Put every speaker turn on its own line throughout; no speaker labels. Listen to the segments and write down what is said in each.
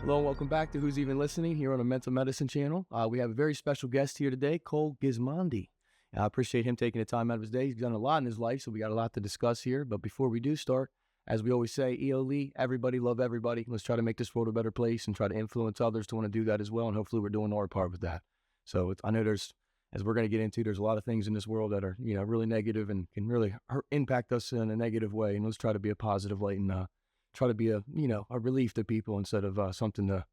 Hello and welcome back to Who's Even Listening here on the Mental Medicine channel. We have a very special guest here today, Cole Gismondi. I appreciate him taking the time out of his day. He's done a lot in his life, so we got a lot to discuss here. But before we do start, as we always say, EOLE, everybody love everybody. Let's try to make this world a better place and try to influence others to want to do that as well. And hopefully we're doing our part with that. So I know there's, as we're going to get into, there's a lot of things in this world that are, really negative and can really impact us in a negative way. And let's try to be a positive light and try to be a relief to people instead of something to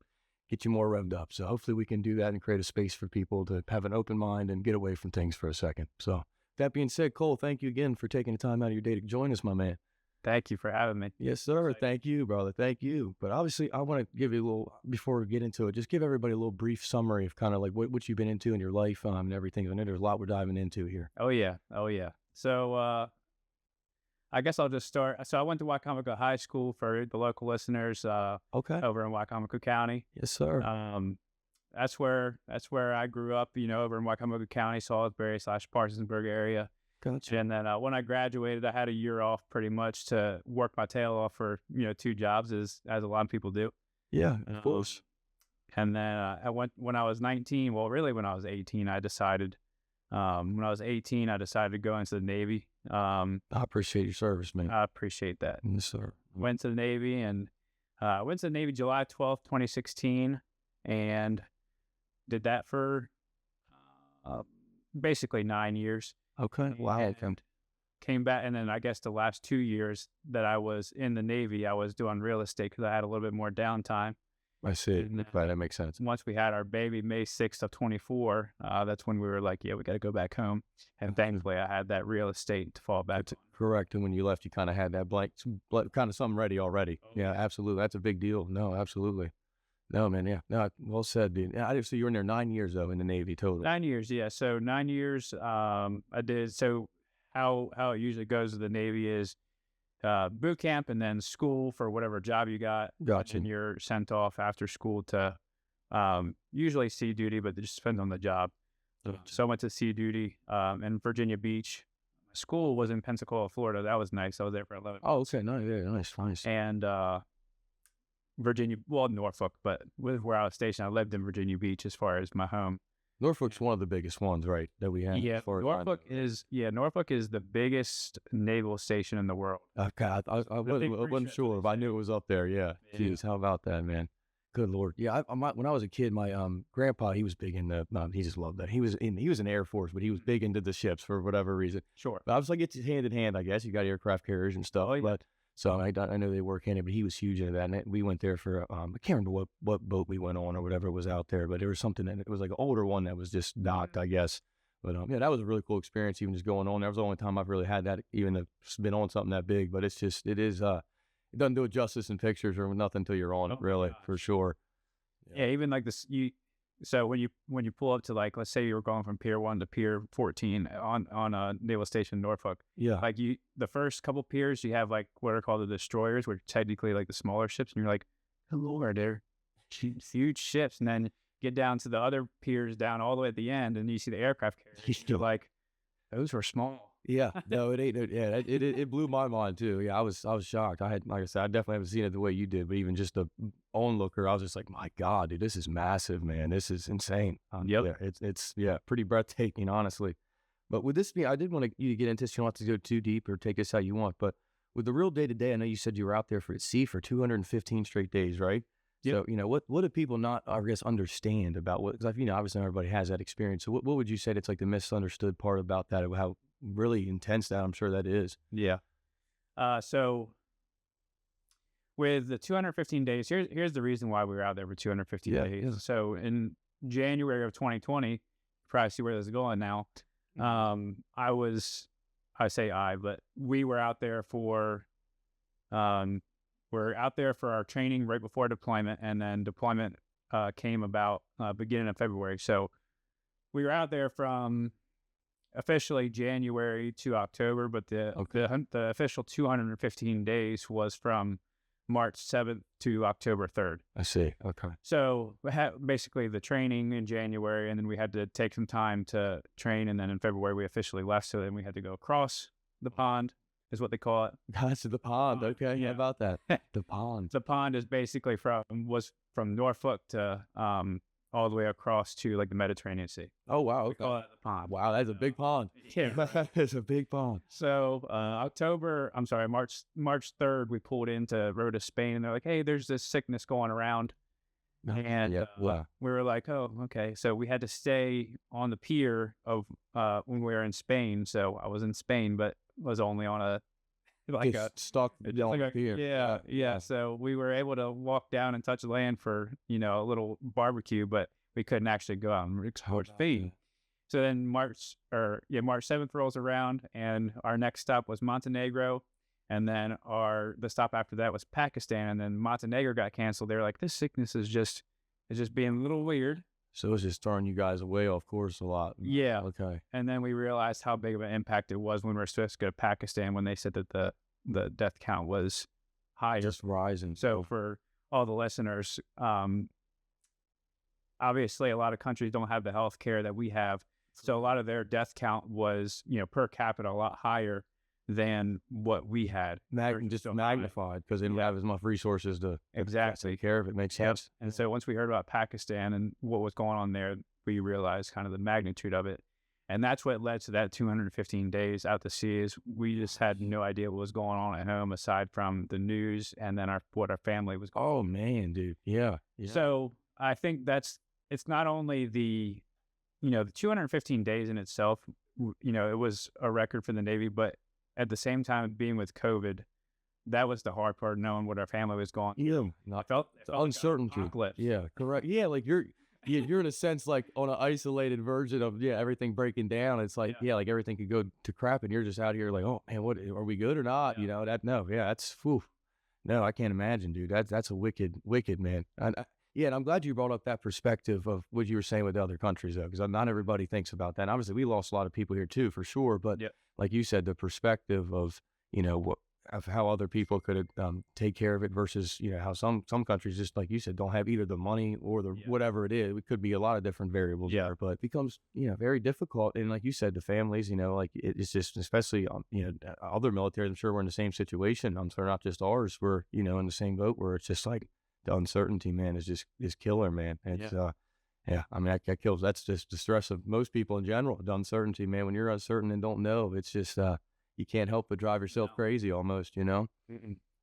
get you more revved up. So hopefully we can do that and create a space for people to have an open mind and get away from things for a second. So that being said, Cole, thank you again for taking the time out of your day to join us, my man.
Thank you for having me.
Yes, sir. Thank you, brother. Thank you. But obviously I want to give you a little, before we get into it, just give everybody a little brief summary of kind of like what you've been into in your life and everything. I know there's a lot we're diving into here.
Oh yeah. So I guess I'll just start. So I went to Wycomico High School for the local listeners
Okay.
over in Wycomico County.
Yes, sir.
That's where I grew up, over in Wycomico County, Salisbury / Parsonsburg area.
Gotcha.
And then when I graduated, I had a year off pretty much to work my tail off for, 2 jobs as a lot of people do.
Yeah, of course.
And then I went when I was 19. Well, really when I was 18, I decided, when I was 18, I decided to go into the Navy.
I appreciate your service, man.
I appreciate that.
Yes, sir.
Went to the Navy and went to the Navy July 12th, 2016, and did that for basically 9 years.
Okay. Wow. Okay.
And came back, and then I guess the last 2 years that I was in the Navy, I was doing real estate because I had a little bit more downtime.
I see.
And
Right, that makes sense.
once we had our baby, May 6th of 24, that's when we were like, yeah, we got to go back home. And thankfully, I had that real estate to fall back on.
Correct. And when you left, you kind of had that kind of something ready already.
Oh,
Yeah, absolutely. That's a big deal. No, absolutely. No, man. Yeah. No, well said, dude. Yeah, I did. So you were in there 9 years though in the Navy total.
9 years, yeah. So 9 years, I did. So how it usually goes with the Navy is boot camp and then school for whatever job you got.
Gotcha.
And you're sent off after school to usually sea duty, but it just depends on the job. So I went to sea duty in Virginia Beach. My school was in Pensacola, Florida. That was nice. I was there for 11 months.
Oh, okay. No, yeah, nice.
And Norfolk, but with where I was stationed, I lived in Virginia Beach as far as my home.
Norfolk's one of the biggest ones, right, that we have.
Yeah,
as far as
Norfolk is the biggest naval station in the world.
Okay, I wasn't sure, but I knew it was up there. Yeah. Jeez, how about that, man? Good Lord. Yeah, when I was a kid, my grandpa, he was big into, he just loved that. He was in Air Force, but he was big into the ships for whatever reason.
Sure.
But I was like, it's hand in hand, I guess. You got aircraft carriers and stuff.
Oh, yeah.
But so I know they work in it, but he was huge into that. And we went there for, I can't remember what boat we went on or whatever was out there, but there was something, and it was like an older one that was just docked, I guess. But yeah, that was a really cool experience, even just going on. That was the only time I've really had that, even to been on something that big. But it doesn't do it justice in pictures or nothing until you're on it, really, for sure.
Yeah, even like this, so when you pull up to, like, let's say you were going from Pier 1 to Pier 14 on a naval station in Norfolk.
Yeah.
Like the first couple piers, you have like what are called the destroyers, which are technically like the smaller ships, and you're like, hello, they're huge ships, and then get down to the other piers down all the way at the end, and you see the aircraft carriers. You're like, those were small.
Yeah, no, it ain't. Yeah, it blew my mind too. Yeah, I was shocked. Like I said, I definitely haven't seen it the way you did, but even just the onlooker, I was just like, my God, dude, this is massive, man. This is insane.
Yep.
Yeah, it's pretty breathtaking, honestly. But with this being, I did want you to get into this. You don't have to go too deep or take this how you want, but with the real day to day, I know you said you were out there at sea for 215 straight days, right?
Yep.
So, what do people not, I guess, understand about what, because obviously everybody has that experience. So what would you say that's like the misunderstood part about that, of how really intense that I'm sure that is?
Yeah. So with the 215 days, here's the reason why we were out there for 215 days. Yeah. So in January of 2020, you probably see where this is going now. But we were out there for, we're out there for our training right before deployment, and then deployment came about beginning of February. So we were out there from officially January to October, but the official 215 days was from March 7th to October 3rd.
I see. Okay.
So we had basically the training in January, and then we had to take some time to train, and then in February we officially left. So then we had to go across the pond, is what they call it.
That's the pond. Okay.
Yeah.
How about that? The pond.
The pond is basically was from Norfolk to all the way across to like the Mediterranean Sea.
Oh, wow.
We
Okay.
call it the pond.
Wow, that's a big pond.
Yeah.
That's a big pond.
So March 3rd, we pulled into Rota, Spain, and they're like, "Hey, there's this sickness going around," and
Yeah.
we were like, "Oh, okay." So we had to stay on the pier of when we were in Spain. So I was in Spain, but was only on a like a
Just stuck
just
on
like
the
a
pier.
yeah. So we were able to walk down and touch land for a little barbecue, but we couldn't actually go out and explore Spain. So then March 7th rolls around, and our next stop was Montenegro, and then the stop after that was Pakistan, and then Montenegro got canceled. They were like, "This sickness is just being a little weird."
So it's just throwing you guys away, of course, a lot.
Yeah.
Okay.
And then we realized how big of an impact it was when we were supposed to go to Pakistan, when they said that the death count was higher.
Just rising.
So for all the listeners, obviously a lot of countries don't have the health care that we have. So a lot of their death count was, per capita, a lot higher than what we had.
just magnified because they didn't have as much resources to take care of it. Makes sense.
And so once we heard about Pakistan and what was going on there, we realized kind of the magnitude of it. And that's what led to that 215 days out to sea. Is we just had no idea what was going on at home aside from the news and then what our family was going on.
Oh, man, dude. Yeah.
So I think it's not only the 215 days in itself, it was a record for the Navy, but at the same time, being with COVID, that was the hard part, knowing what our family was going.
Yeah.
I felt
uncertainty.
Like
yeah, correct. Yeah, like you're in a sense like on an isolated version of everything breaking down. It's like like everything could go to crap, and you're just out here like, oh man, what are we good or not? That's no, I can't imagine, dude. That's a wicked, man. And I'm glad you brought up that perspective of what you were saying with the other countries, though, because not everybody thinks about that. And obviously, we lost a lot of people here too, for sure. But like you said, the perspective of of how other people could take care of it versus how some countries, just like you said, don't have either the money or the whatever it is. It could be a lot of different variables there, but it becomes very difficult. And like you said, the families, like it's just, especially other militaries, I'm sure we're in the same situation. I'm sure not just ours. We're in the same boat where it's just like the uncertainty, man, is killer, man. It's I mean that kills. That's just the stress of most people in general. The uncertainty, man. When you're uncertain and don't know, it's just you can't help but drive yourself crazy almost, But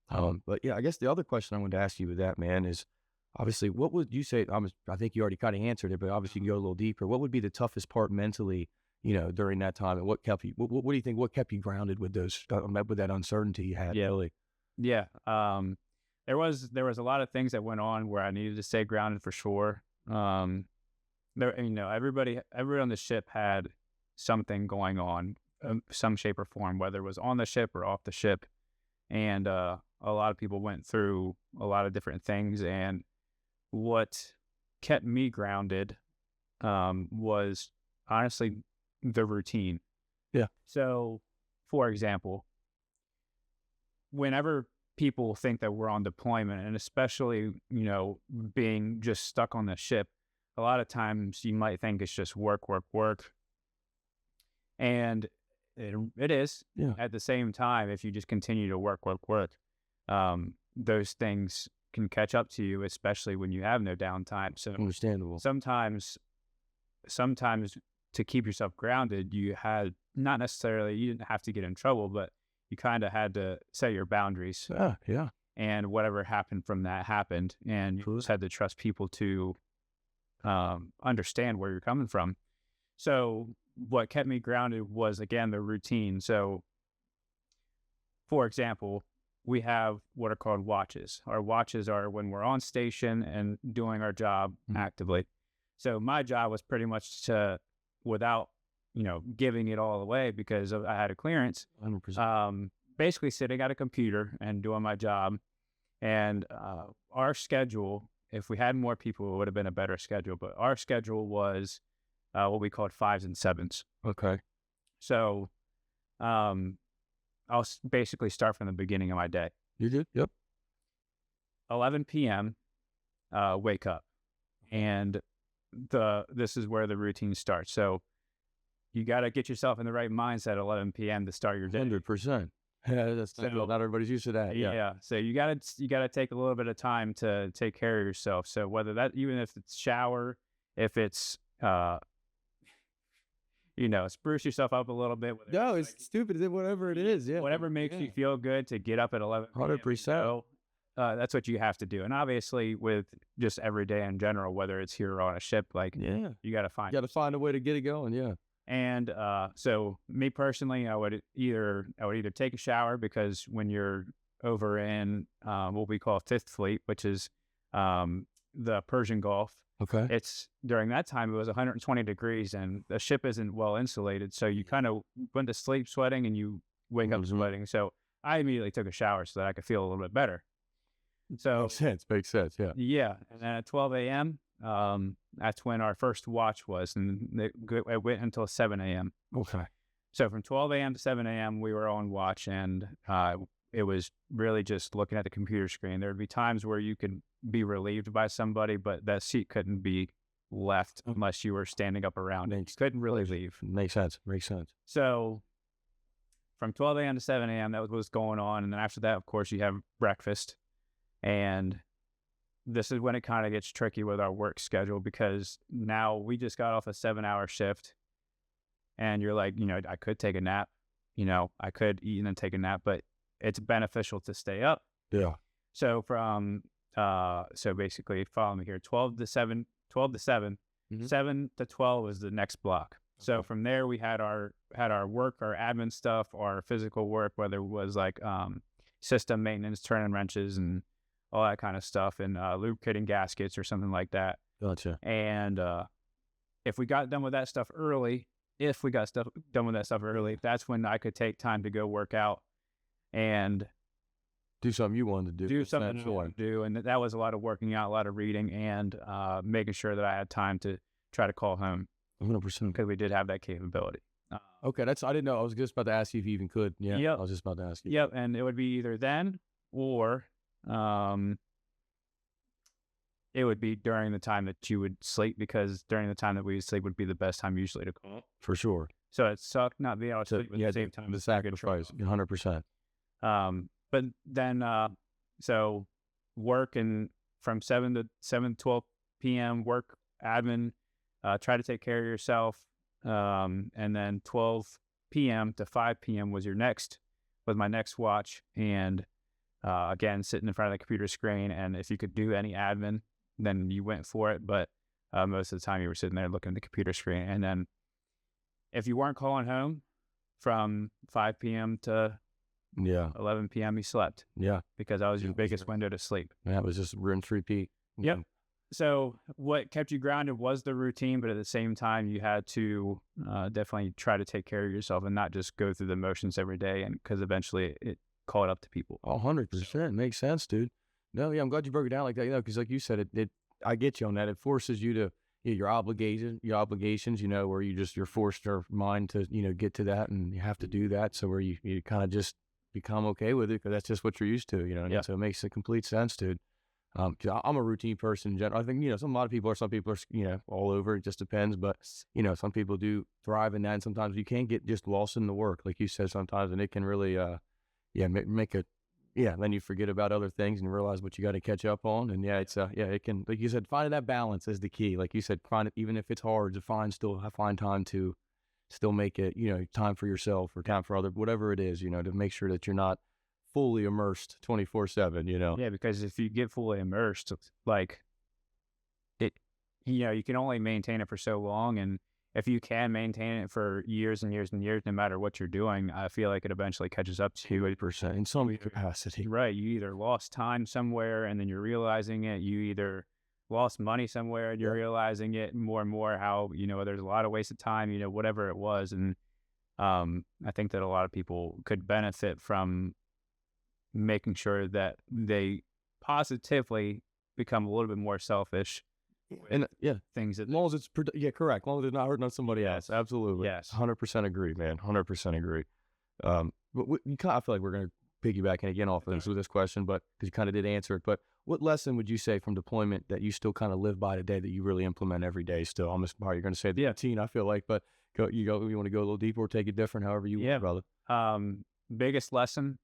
I guess the other question I wanted to ask you with that, man, is obviously what would you say? I think you already kind of answered it, but obviously you can go a little deeper. What would be the toughest part mentally, during that time, and what kept you? What do you think? What kept you grounded with those with that uncertainty you had? Really?
Yeah. There was a lot of things that went on where I needed to stay grounded for sure. Everybody on the ship had something going on, some shape or form, whether it was on the ship or off the ship. And a lot of people went through a lot of different things. And what kept me grounded was honestly the routine.
Yeah.
So, for example, whenever people think that we're on deployment, and especially, being just stuck on the ship, a lot of times you might think it's just work. And it is.
Yeah.
At the same time, if you just continue to work, those things can catch up to you, especially when you have no downtime. So
understandable.
Sometimes to keep yourself grounded, you didn't have to get in trouble, but you kind of had to set your boundaries.
Yeah.
And whatever happened from that happened. And you just had to trust people to understand where you're coming from. So what kept me grounded was, again, the routine. So, for example, we have what are called watches. Our watches are when we're on station and doing our job actively. So my job was pretty much to, without giving it all away because I had a clearance,
100%.
basically sitting at a computer and doing my job. And our schedule, if we had more people, it would have been a better schedule. But our schedule was what we called 5s and 7s.
Okay.
So I'll basically start from the beginning of my day.
You did? Yep.
11 p.m., wake up. And this is where the routine starts. So you got to get yourself in the right mindset at 11 p.m. to start your day.
100%. That's
So
not everybody's used to that. Yeah.
yeah, so you gotta take a little bit of time to take care of yourself. So whether that, even if it's shower, if it's spruce yourself up a little bit, whether
No,
it's
it's
like
stupid. Whatever it is. Yeah.
whatever makes you feel good to get up at 11 p.m. and
100%.
go, that's what you have to do. And obviously, with just every day in general, whether it's here or on a ship, like
Yeah.
you got to
You
find.
got to find a way to get it going. Yeah.
And so, me personally, I would either take a shower, because when you're over in what we call Fifth Fleet, which is the Persian Gulf,
Okay.
it's during that time it was 120 degrees, and the ship isn't well insulated, so you kind of went to sleep sweating and you wake up sweating. So I immediately took a shower so that I could feel a little bit better. So
Makes sense. Makes sense. Yeah.
yeah, and then at 12 a.m., that's when our first watch was, and it went until 7 a.m.
Okay.
So from 12 a.m. to 7 a.m., we were on watch, and it was really just looking at the computer screen. There would be times where you could be relieved by somebody, but that seat couldn't be left unless you were standing up around it. You couldn't really leave.
Makes sense. Makes sense.
So from 12 a.m. to 7 a.m., that was what was going on. And then after that, of course, you have breakfast. And this is when it kind of gets tricky with our work schedule, because now we just got off a 7-hour shift, and you're like, I could take a nap, I could eat and then take a nap, but it's beneficial to stay up.
Yeah.
So so basically, follow me here, 12 to 7, 7 to 12 was the next block. So from there, we had our work, our admin stuff, our physical work, whether it was like system maintenance, turning wrenches, and all that kind of stuff, and lubricating gaskets or something like that.
Gotcha.
And if we got done with that stuff early, that's when I could take time to go work out and
do something you wanted to do.
Do something I wanted to do. And that was a lot of working out, a lot of reading, and making sure that I had time to try to call home.
100%.
Because we did have that capability.
Okay, I didn't know. I was just about to ask you if you even could. Yeah,
yep.
I was just about to ask you.
Yep, and it would be either then or it would be during the time that you would sleep, because during the time that we would sleep would be the best time usually to call.
For sure.
So it sucked not being able to sleep at the same time.
The sacrifice, 100%.
But then, so work, and from 7 to 12 p.m. work, admin, try to take care of yourself. And then 12 p.m. to 5 p.m. was my next watch. And again, sitting in front of the computer screen. And if you could do any admin, then you went for it. But most of the time you were sitting there looking at the computer screen. And then if you weren't calling home from 5 p.m. to 11 p.m., you slept.
Yeah.
Because that was your biggest window to sleep.
That was just rinse, repeat.
Yep. So what kept you grounded was the routine, but at the same time, you had to definitely try to take care of yourself and not just go through the motions every day, and because eventually it caught up to people.
100%. Makes sense, dude. No, yeah, I'm glad you broke it down like that, because like you said, I get you on that. It forces you to, your obligations, where you're forced your mind to, get to that, and you have to do that. So where you kind of just become okay with it, because that's just what you're used to,
Yeah.
So it makes a complete sense, dude. 'Cause I'm a routine person in general. I think, some people are, all over. It just depends. But, some people do thrive in that. And sometimes you can get just lost in the work, like you said, sometimes. And it can really, then you forget about other things and realize what you got to catch up on. And it can, like you said, finding that balance is the key. Like you said, find it, even if it's hard to find time to still make it, time for yourself or time for other, whatever it is, to make sure that you're not fully immersed 24/7,
Yeah, because if you get fully immersed, like it, you can only maintain it for so long. And if you can maintain it for years and years and years, no matter what you're doing, I feel like it eventually catches up to you.
80% in some capacity.
Right. You either lost time somewhere and then you're realizing it. You either lost money somewhere and you're realizing it more and more, how, there's a lot of wasted time, whatever it was. And I think that a lot of people could benefit from making sure that they positively become a little bit more selfish.
And
things that,
as long as it's correct. As long as it's not hurting on somebody else. Absolutely.
Yes.
100% agree, man. 100% agree. But I feel like we're going to piggyback and again off of this question, but because you kind of did answer it. But what lesson would you say from deployment that you still kind of live by today, that you really implement every day still? I'm just probably going to say the routine, I feel like, but you want to go a little deeper or take it different, however you want, brother.
biggest lesson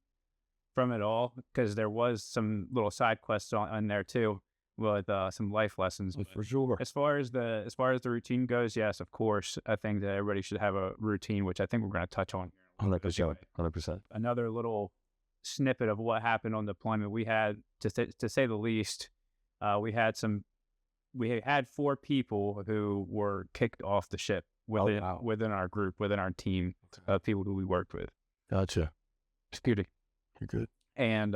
from it all, because there was some little side quests on there too, with some life lessons.
For sure.
As far as the routine goes, yes, of course, I think that everybody should have a routine, which I think we're going to touch on.
100%. 100%.
Another little snippet of what happened on deployment. We had, to say the least, we had 4 people who were kicked off the ship within our group, within our team of people who we worked with.
Gotcha.
Security.
You're good.
And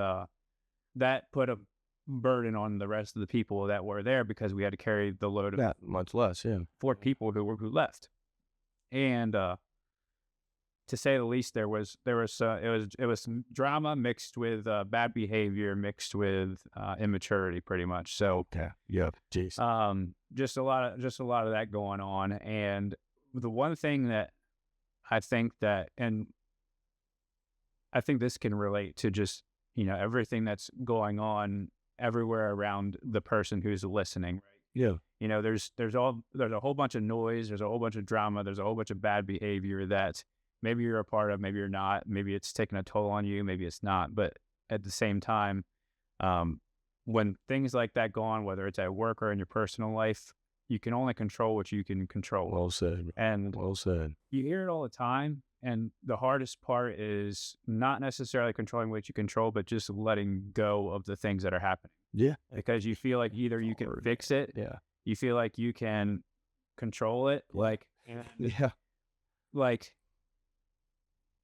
that put a burden on the rest of the people that were there, because we had to carry the load of
That much less, yeah.
4 people who left. And to say the least, it was some drama mixed with bad behavior, mixed with immaturity, pretty much. So
yeah, jeez.
just a lot of that going on. And the one thing that I think this can relate to just, everything that's going on everywhere around the person who's listening, right?
Yeah.
There's a whole bunch of noise, there's a whole bunch of drama, there's a whole bunch of bad behavior that maybe you're a part of, maybe you're not, maybe it's taking a toll on you, maybe it's not. But at the same time, when things like that go on, whether it's at work or in your personal life, you can only control what you can control.
Well said.
And
well said.
You hear it all the time. And the hardest part is not necessarily controlling what you control, but just letting go of the things that are happening.
Yeah.
Because you feel like either you can fix it.
Yeah.
You feel like you can control it.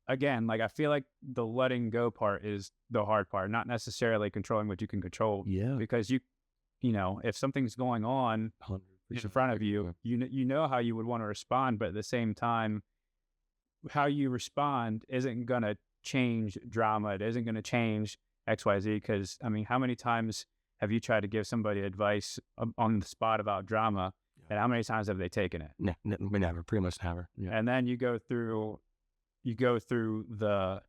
Again, I feel like the letting go part is the hard part, not necessarily controlling what you can control.
Yeah.
Because if something's going on
100%.
in front of you, you know how you would want to respond, but at the same time, how you respond isn't going to change drama. It isn't going to change XYZ. Because, how many times have you tried to give somebody advice on the spot about drama, and how many times have they taken it?
Never, pretty much never. Yeah.
And then you go through the,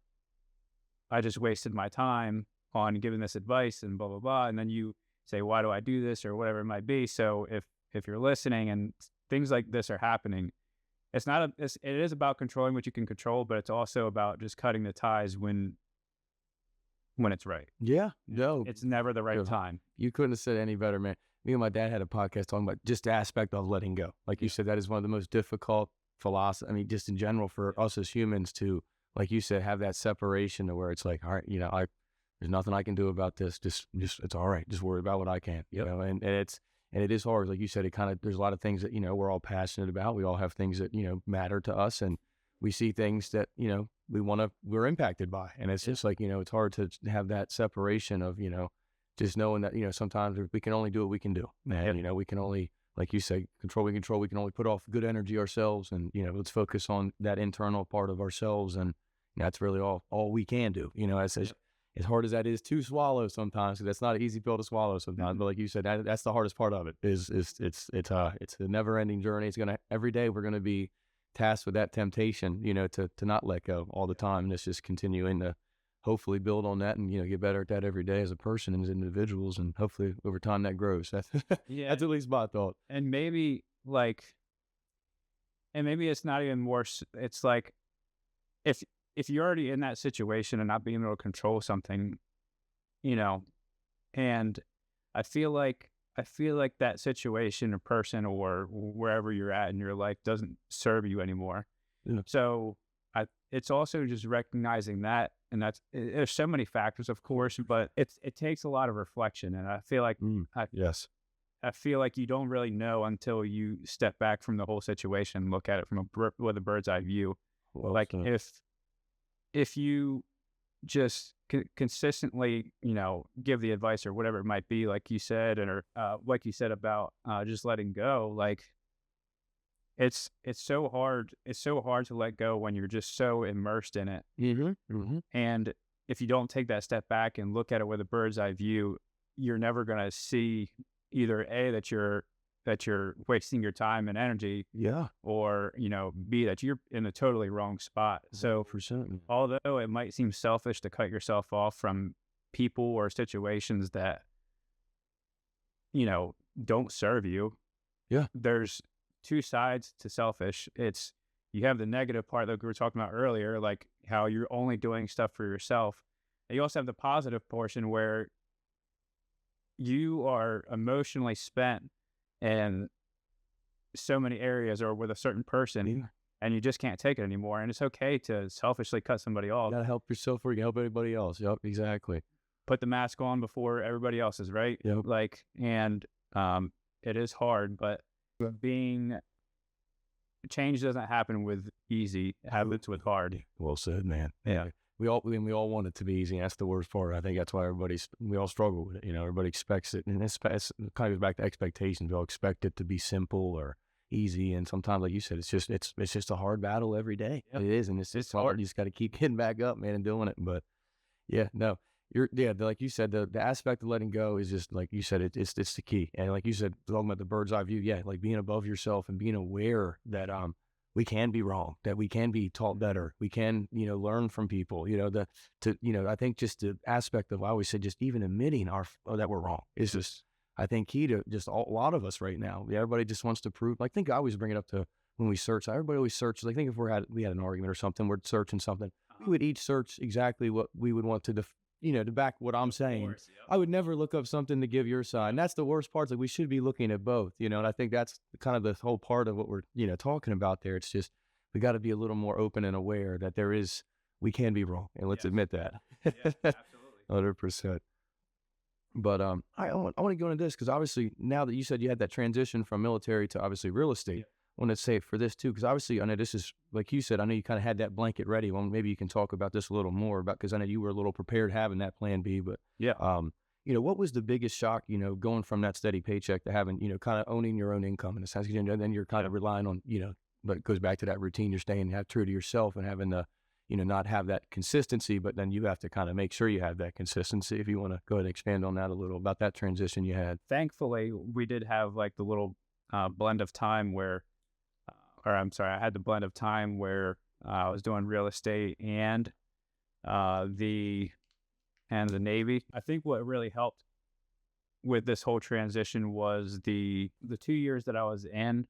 I just wasted my time on giving this advice and blah, blah, blah. And then you say, why do I do this, or whatever it might be. So if you're listening and things like this are happening, it is about controlling what you can control, but it's also about just cutting the ties when it's right.
Yeah. No.
It's never the right time.
You couldn't have said any better, man. Me and my dad had a podcast talking about just the aspect of letting go. Like you said, that is one of the most difficult philosophy. Just in general for us as humans to, like you said, have that separation to where it's like, all right, there's nothing I can do about this. Just it's all right. Just worry about what I can. And it is hard. Like you said, there's a lot of things that, we're all passionate about. We all have things that, matter to us, and we see things that, we're impacted by. And it's just like, it's hard to have that separation of, just knowing that, sometimes we can only do what we can do. And, we can only, like you say, control. We can only put off good energy ourselves, and, let's focus on that internal part of ourselves. And that's really all we can do, as hard as that is to swallow sometimes, because that's not an easy pill to swallow sometimes. Mm-hmm. But like you said, that's the hardest part of it. It's a never ending journey. Every day we're gonna be tasked with that temptation, to not let go all the time. And it's just continuing to hopefully build on that and get better at that every day as a person and as individuals, and hopefully over time that grows. That's at least my thought.
And maybe it's not even worse. It's like if you're already in that situation and not being able to control something, and I feel like that situation or person or wherever you're at in your life doesn't serve you anymore. Yeah. So it's also just recognizing that, and there's so many factors, of course, but it takes a lot of reflection. And I feel like, I feel like you don't really know until you step back from the whole situation and look at it with a bird's eye view. Well, if you just consistently, give the advice or whatever it might be, like you said, or like you said about just letting go, it's so hard. It's so hard to let go when you're just so immersed in it.
Mm-hmm. Mm-hmm.
And if you don't take that step back and look at it with a bird's eye view, you're never going to see either A, that you're wasting your time and energy, or B, that you're in a totally wrong spot. So
100%.
Although it might seem selfish to cut yourself off from people or situations that don't serve you, there's two sides to selfish. You have the negative part that we were talking about earlier, like how you're only doing stuff for yourself. And you also have the positive portion where you are emotionally spent in so many areas or with a certain person, and you just can't take it anymore. And it's okay to selfishly cut somebody off.
You gotta help yourself or you help everybody else. Yep, exactly.
Put the mask on before everybody else is, right?
Yep.
Like, and it is hard, but change doesn't happen with easy. It happens with hard.
Well said, man.
Yeah.
We all want it to be easy. That's the worst part. I think that's why we all struggle with it. You know, everybody expects it, and it kind of goes back to expectations. We all expect it to be simple or easy, and sometimes, like you said, it's just a hard battle every day. Yep. It is, and it's hard. You just got to keep getting back up, man, and doing it. But yeah, no, like you said, the aspect of letting go is just like you said, it's the key. And like you said, talking about the bird's eye view, yeah, like being above yourself and being aware that we can be wrong, that we can be taught better, we can learn from people. I think just the aspect of, I always say, just even admitting that we're wrong is just, I think, key to just a lot of us right now. Everybody just wants to prove. Like, I think I always bring it up to when we search. Everybody always searches. Like, I think if we had an argument or something, we're searching something, we would each search exactly what we would want to to back what I'm saying.
Course, yep.
I would never look up something to give your side. And that's the worst part. Like, we should be looking at both, and I think that's kind of the whole part of what we're, talking about there. It's just, we got to be a little more open and aware that we can be wrong. And let's admit that.
Yeah, absolutely.
100%. But I want to go into this because obviously now that you said you had that transition from military to obviously real estate, I want to say for this too, because obviously I know this is, like you said, I know you kind of had that blanket ready. Well, maybe you can talk about this a little more because I know you were a little prepared having that plan B. But
yeah,
what was the biggest shock, going from that steady paycheck to having, kind of owning your own income in a sense, and then you're kind of relying on, but it goes back to that routine. You're staying true to yourself and having the, not have that consistency, but then you have to kind of make sure you have that consistency. If you want to go ahead and expand on that a little about that transition you had.
Thankfully, we did have like the little blend of time where, I had the blend of time where I was doing real estate and the Navy. I think what really helped with this whole transition was the 2 years that I was in.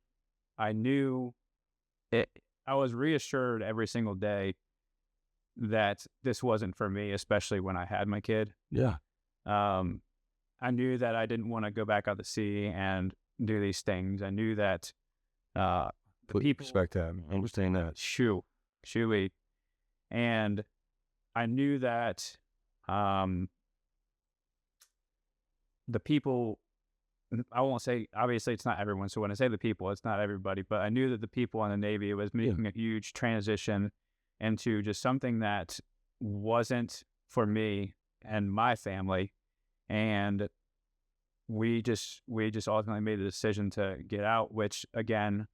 I knew it. I was reassured every single day that this wasn't for me, especially when I had my kid.
Yeah.
I knew that I didn't want to go back out to sea and do these things. I knew that
people respect that. I understand that.
Shooey. And I knew that the people, I won't say, obviously it's not everyone. So when I say the people, it's not everybody, but I knew that the people in the Navy, it was making a huge transition into just something that wasn't for me and my family. And we just ultimately made the decision to get out, which again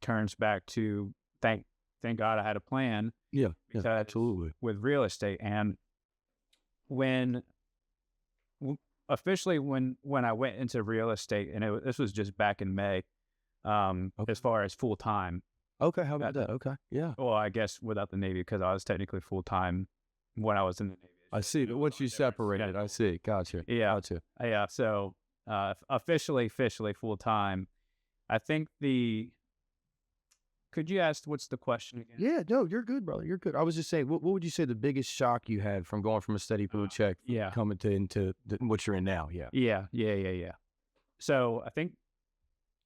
turns back to thank God I had a plan.
Yeah, absolutely.
With real estate. And when I went into real estate, and this was just back in May, as far as full time.
Okay, how about that? Okay, yeah.
Well, I guess without the Navy, because I was technically full time when I was in the Navy.
I see, but once you separated, I see. Gotcha.
Yeah,
gotcha.
Yeah. So officially full time. I think Could you ask what's the question again?
Yeah, no, you're good, brother. You're good. I was just saying, what would you say the biggest shock you had from going from a steady paycheck, coming into what you're in now? Yeah.
Yeah. So I think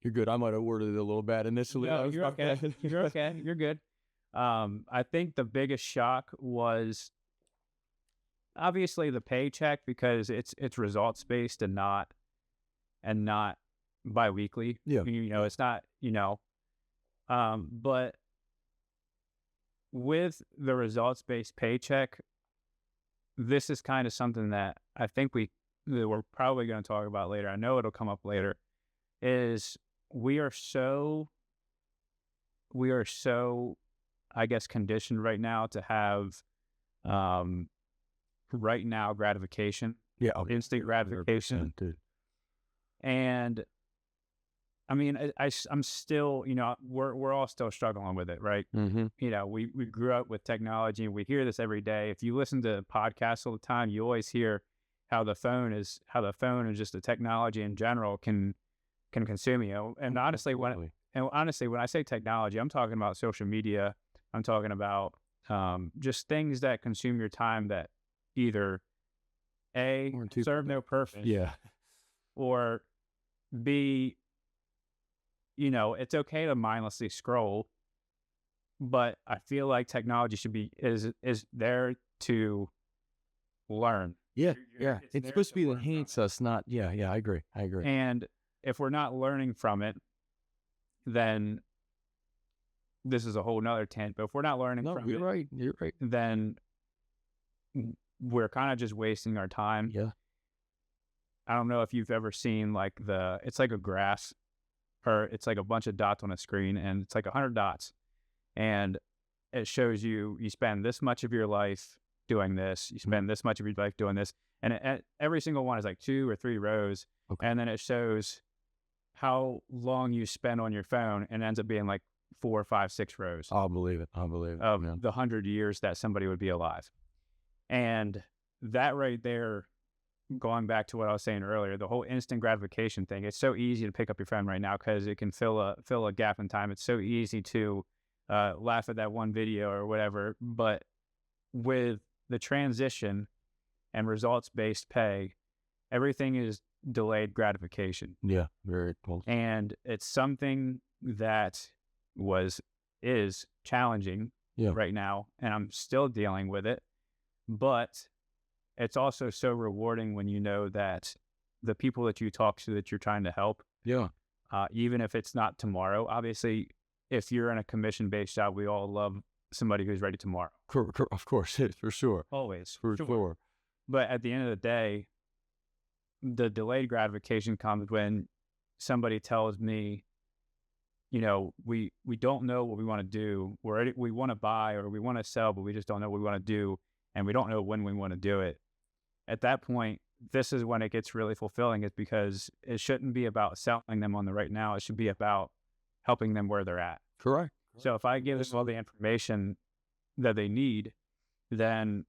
you're good. I might have worded it a little bad initially.
No, you're okay. You're okay. You're good. I think the biggest shock was obviously the paycheck, because it's results based and not biweekly.
Yeah.
It's not, but with the results based paycheck, this is kind of something that I think we're probably going to talk about later. I know it'll come up later. Is we are so, I guess, conditioned right now to have, right now gratification.
Yeah.
Instant gratification.
Dude.
And I mean, I'm still, we're all still struggling with it, right?
Mm-hmm.
We grew up with technology, and we hear this every day. If you listen to podcasts all the time, you always hear how the phone is just the technology in general can consume you. And honestly, when I say technology, I'm talking about social media. I'm talking about just things that consume your time that either A,
Or too,
serve no purpose,
yeah,
or B, it's okay to mindlessly scroll, but I feel like technology should be is there to learn.
yeah, yeah.
It's
It's
there
supposed to
to
be to
learn from
enhance
it.
us, not, yeah, yeah. I agree. I agree.
And if we're not learning from it, then this is a whole nother tent. But if we're not learning
No,
from
you're
it,
right. You're right.
then we're kind of just wasting our time.
Yeah.
I don't know if you've ever seen like it's like a graph, or it's like a bunch of dots on a screen, and it's like 100 dots, and it shows you spend this much of your life doing this, you spend this much of your life doing this, and every single one is like 2 or 3 rows,
Okay.
and then it shows how long you spend on your phone, and it ends up being like 4, 5, 6 rows
I'll believe it. I'll believe it.
of
Yeah.
the 100 years that somebody would be alive. And that right there, going back to what I was saying earlier, the whole instant gratification thing, it's so easy to pick up your phone right now because it can fill a gap in time. It's so easy to laugh at that one video or whatever. But with the transition and results-based pay, everything is delayed gratification.
Yeah. Very cool.
And it's something that is challenging
Yeah.
right now, and I'm still dealing with it. But it's also so rewarding when you know that the people that you talk to that you're trying to help,
Yeah.
even if it's not tomorrow, obviously, if you're in a commission-based job, we all love somebody who's ready tomorrow.
Of course, for sure.
Always.
For sure.
But at the end of the day, the delayed gratification comes when somebody tells me, we don't know what we want to do. We want to buy or we want to sell, but we just don't know what we want to do, and we don't know when we want to do it. At that point, this is when it gets really fulfilling, is because it shouldn't be about selling them on the right now. It should be about helping them where they're at.
Correct.
So if I give them all the information that they need, then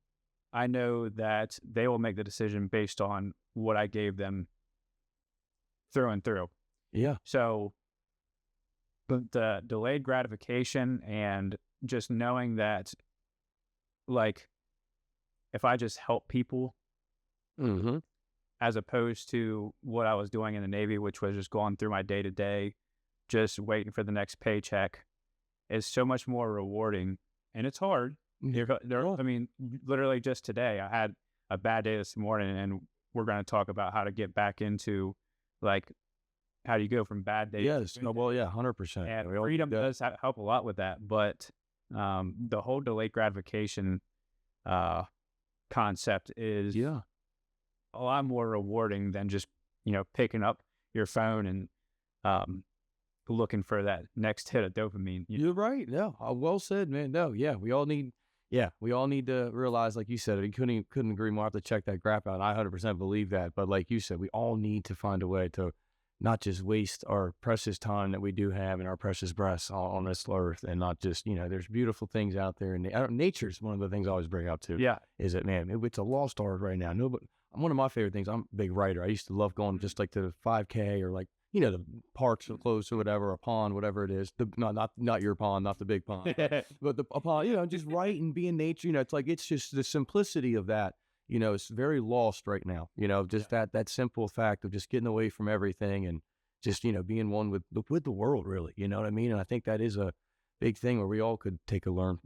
I know that they will make the decision based on what I gave them through and through.
Yeah.
So the delayed gratification and just knowing that, like, if I just help people,
Mm-hmm.
as opposed to what I was doing in the Navy, which was just going through my day-to-day, just waiting for the next paycheck, is so much more rewarding. And it's hard. I mean, literally just today, I had a bad day this morning, and we're going to talk about how to get back into, like, how do you go from bad days
Yes.
to good
No, well,
days.
yeah, 100%.
And
We all
freedom
do that.
does help a lot with that. But the whole delayed gratification concept is
Yeah.
a lot more rewarding than just, picking up your phone and looking for that next hit of dopamine.
You're right. No, well said, man. No, yeah, we all need to realize, like you said, you couldn't agree more. I have to check that graph out. I 100% believe that. But like you said, we all need to find a way to not just waste our precious time that we do have and our precious breaths on this earth, and not just, there's beautiful things out there. And nature's one of the things I always bring up too.
Yeah.
Is that, man, it's a lost art right now. Nobody, one of my favorite things, I'm a big writer. I used to love going just like to the 5K or like, the parks are close or whatever, a pond, whatever it is. Not your pond, not the big pond, but a pond, just write and be in nature. It's like, it's just the simplicity of that, it's very lost right now, just that simple fact of just getting away from everything and just, being one with the world, really, you know what I mean? And I think that is a big thing where we all could learn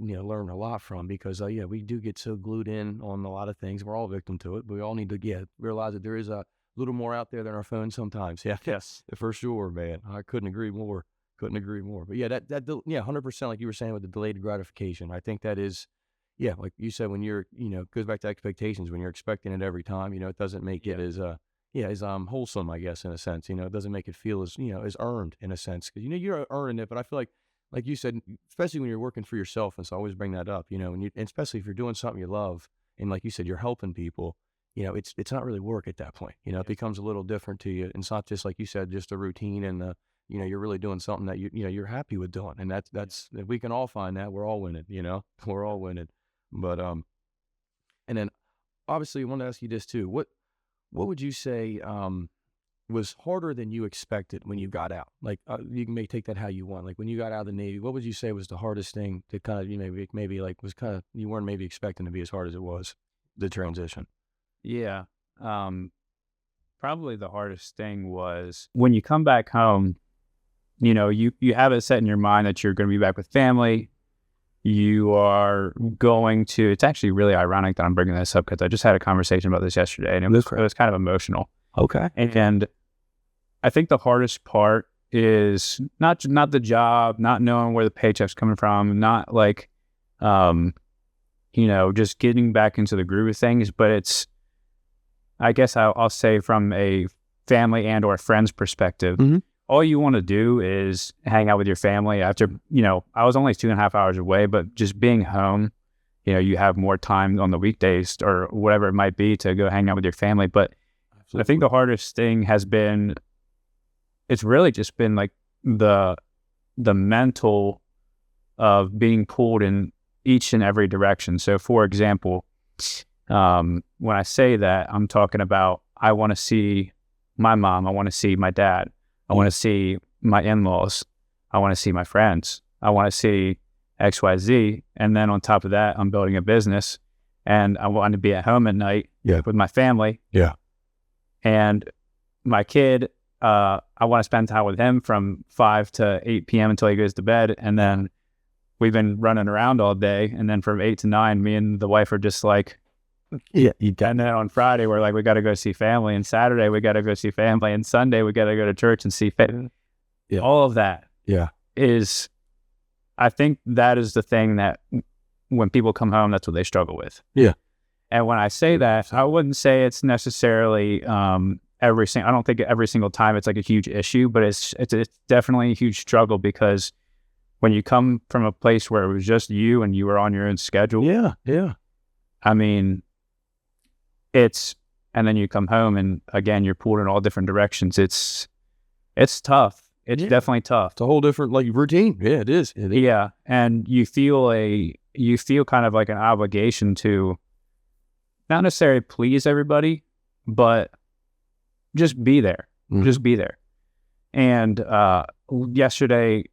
a lot from, because, we do get so glued in on a lot of things. We're all victim to it, but we all need to, realize that there is a little more out there than our phones sometimes. Yeah.
Yes.
For sure, man. I couldn't agree more. But yeah, that 100%, like you were saying with the delayed gratification, I think that is, like you said, when you're, goes back to expectations, when you're expecting it every time, it doesn't make it as, as wholesome, I guess, in a sense. It doesn't make it feel as, as earned in a sense, because, you're earning it. But I feel like you said, especially when you're working for yourself, and so I always bring that up, and especially if you're doing something you love, and like you said, you're helping people, it's not really work at that point. It becomes a little different to you. And it's not just, like you said, just a routine, and you're really doing something that you're happy with doing. And that's if we can all find that, we're all winning. We're all winning. But and then obviously I want to ask you this too. What would you say was harder than you expected when you got out? Like, you may take that how you want. Like, when you got out of the Navy, what would you say was the hardest thing to kind of, maybe like was kind of, you weren't maybe expecting to be as hard as it was, the transition?
Yeah. Probably the hardest thing was when you come back home, you have it set in your mind that you're going to be back with family. You are going to, it's actually really ironic that I'm bringing this up because I just had a conversation about this yesterday and it was kind of emotional.
Okay.
And I think the hardest part is not the job, not knowing where the paycheck's coming from, not like, just getting back into the groove of things, but it's, I guess I'll say from a family and or friends perspective, all you want to do is hang out with your family after, I was only 2.5 hours away, but just being home, you have more time on the weekdays or whatever it might be to go hang out with your family. But I think the hardest thing has been, it's really just been like the mental of being pulled in each and every direction. So for example, when I say that, I'm talking about, I want to see my mom. I want to see my dad. I want to see my in-laws. I want to see my friends. I want to see XYZ. And then on top of that, I'm building a business and I want to be at home at night with my family.
Yeah.
And my kid, I want to spend time with him from 5 to 8 p.m. until he goes to bed. And then we've been running around all day. And then from 8 to 9, me and the wife are just like, and then on Friday, we're like, we got to go see family. And Saturday, we got to go see family. And Sunday, we got to go to church and see family.
Yeah.
All of that is, I think that is the thing that when people come home, that's what they struggle with.
Yeah.
And when I say that, I wouldn't say it's necessarily I don't think every single time it's like a huge issue, but it's definitely a huge struggle because when you come from a place where it was just you and you were on your own schedule.
Yeah.
I mean, and then you come home and again, you're pulled in all different directions. It's tough. It's definitely tough.
It's a whole different routine. Yeah, it is.
Yeah. And you feel kind of like an obligation to not necessarily please everybody, but just be there. Just be there. And yesterday,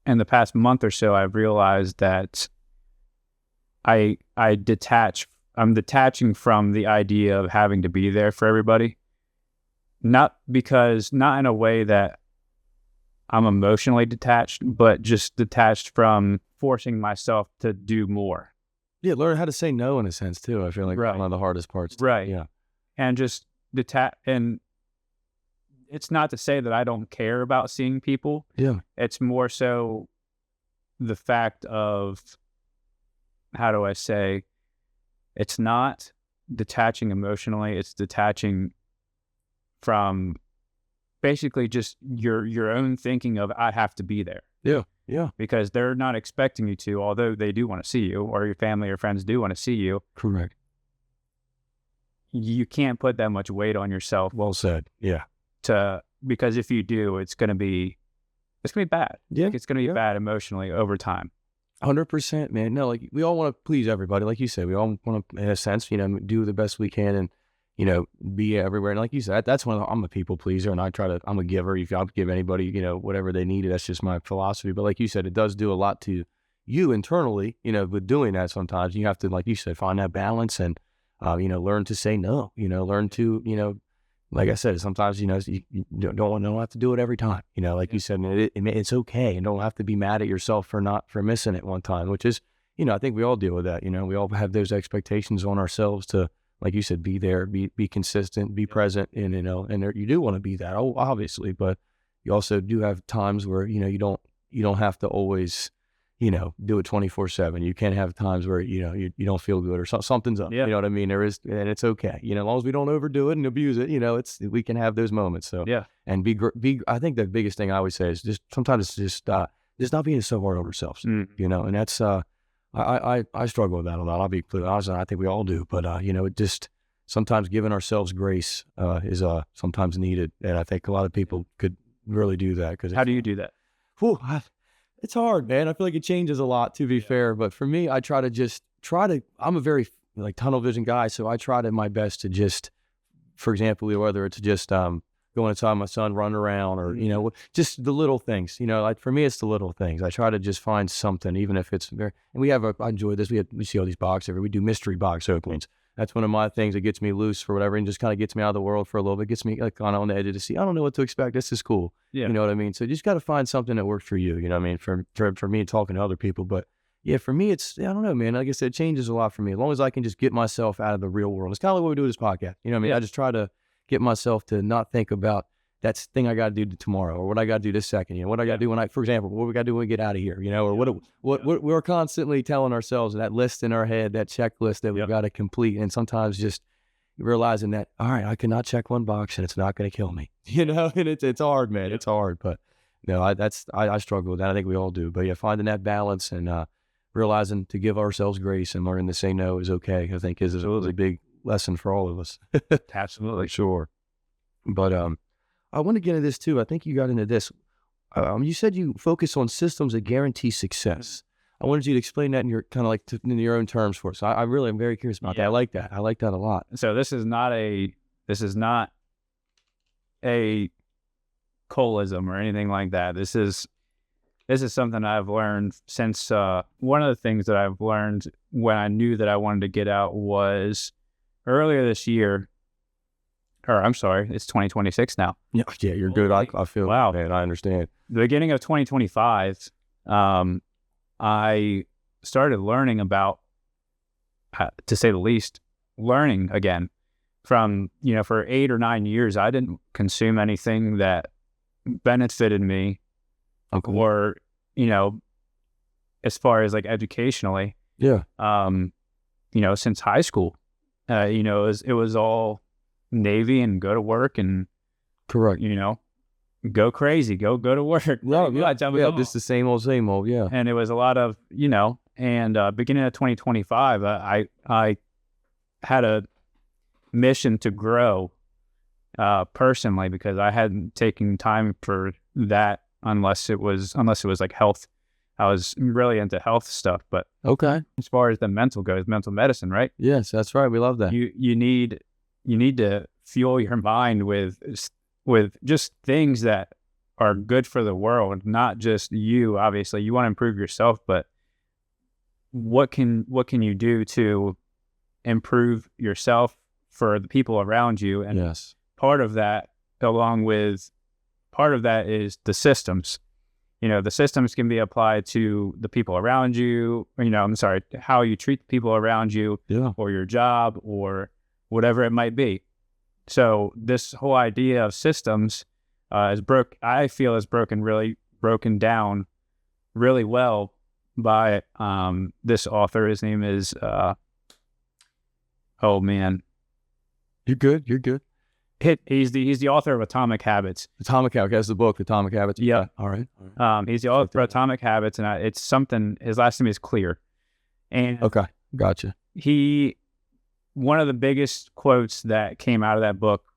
in the past month or so, I've realized that I'm detaching from the idea of having to be there for everybody. Not in a way that I'm emotionally detached, but just detached from forcing myself to do more.
Yeah, learn how to say no in a sense too. I feel like one of the hardest parts.
Right.
Yeah.
And just and it's not to say that I don't care about seeing people.
Yeah.
It's more so the fact of, how do I say, it's not detaching emotionally, it's detaching from basically just your own thinking of, I have to be there.
Yeah.
Because they're not expecting you to, although they do want to see you, or your family or friends do want to see you.
Correct.
You can't put that much weight on yourself.
Well said. Yeah.
Because if you do, it's going to be bad.
Yeah.
Like, it's going to be bad emotionally over time.
100%, man. No, like we all want to please everybody. Like you said, we all want to, in a sense, do the best we can and, be everywhere. And like you said, that's I'm a people pleaser and I'm a giver. If I'll give anybody, whatever they need, that's just my philosophy. But like you said, it does do a lot to you internally, with doing that sometimes. You have to, like you said, find that balance and, learn to say no, learn to, like I said, sometimes, you don't have to do it every time, like you said, and it's okay. And don't have to be mad at yourself for missing it one time, which is, I think we all deal with that. We all have those expectations on ourselves to, like you said, be there, be consistent, be present. And, and you do want to be that, obviously, but you also do have times where, you don't have to always, do it 24/7. You can't have times where, you don't feel good or something's up, you know what I mean? There is, and it's okay. As long as we don't overdo it and abuse it, we can have those moments. So, and I think the biggest thing I always say is just sometimes it's just not being so hard on ourselves, and that's, I struggle with that a lot. I'll be clear. I think we all do, but, it just sometimes giving ourselves grace, is, sometimes needed. And I think a lot of people could really do that.
How do you do that?
It's hard, man. I feel like it changes a lot, to be fair. But for me, I try to, I'm a very tunnel vision guy. So I try to my best to just, for example, whether it's just, going inside my son, running around, or, just the little things, like for me, it's the little things. I try to just find something, even if it's and I enjoy this. We see all these we do mystery box openings. That's one of my things that gets me loose for whatever, and just kind of gets me out of the world for a little bit, gets me like kind of on the edge of the seat. I don't know what to expect. This is cool.
Yeah.
You know what I mean? So you just got to find something that works for you. You know what I mean? For me, talking to other people, but yeah, for me, I don't know, man. Like I said, it changes a lot for me. As long as I can just get myself out of the real world. It's kind of like what we do with this podcast. You know what I mean? I just try to get myself to not think about that thing I got to do tomorrow, or what I got to do this second. What I got to do for example, what we got to do when we get out of here, or what we're constantly telling ourselves, that list in our head, that checklist that we've got to complete. And sometimes just realizing that, all right, I cannot check one box and it's not going to kill me, and it's hard, man. It's hard, but no, I struggle with that. I think we all do, but yeah, finding that balance and, realizing to give ourselves grace and learning to say no is okay, I think is a big lesson for all of us.
Absolutely.
Sure. But I want to get into this too. I think you got into this. You said you focus on systems that guarantee success. I wanted you to explain that in your kind of like in your own terms for us. I really am very curious about that. I like that. I like that a lot.
So this is not a Coleism or anything like that. This is something I've learned since one of the things that I've learned when I knew that I wanted to get out was earlier this year, or I'm sorry, it's 2026 now.
Yeah, you're good. I feel,
wow,
man, I understand.
The beginning of 2025, I started learning about, to say the least, learning again. From, for 8 or 9 years, I didn't consume anything that benefited me.
Okay.
Or, as far as like educationally, since high school, it was all Navy and go to work and
correct,
go crazy, go to work.
No, just the same old, yeah.
And it was a lot of, and beginning of 2025, I had a mission to grow personally, because I hadn't taken time for that. Unless it was like health. I was really into health stuff, but
okay.
As far as the mental goes, mental medicine, right?
Yes, that's right. We love that.
You need to fuel your mind with just things that are good for the world, not just you. Obviously, you want to improve yourself, but what can you do to improve yourself for the people around you? And
yes,
part of that is the systems. The systems can be applied to the people around you, how you treat the people around you, or your job, or whatever it might be. So this whole idea of systems I feel is broken down really well by this author. His name is, oh man.
You're good.
He's the author of Atomic Habits.
That's the book, Atomic Habits.
Yeah.
All right.
He's the author of Atomic Habits, and it's something. His last name is Clear. And
okay, gotcha.
One of the biggest quotes that came out of that book,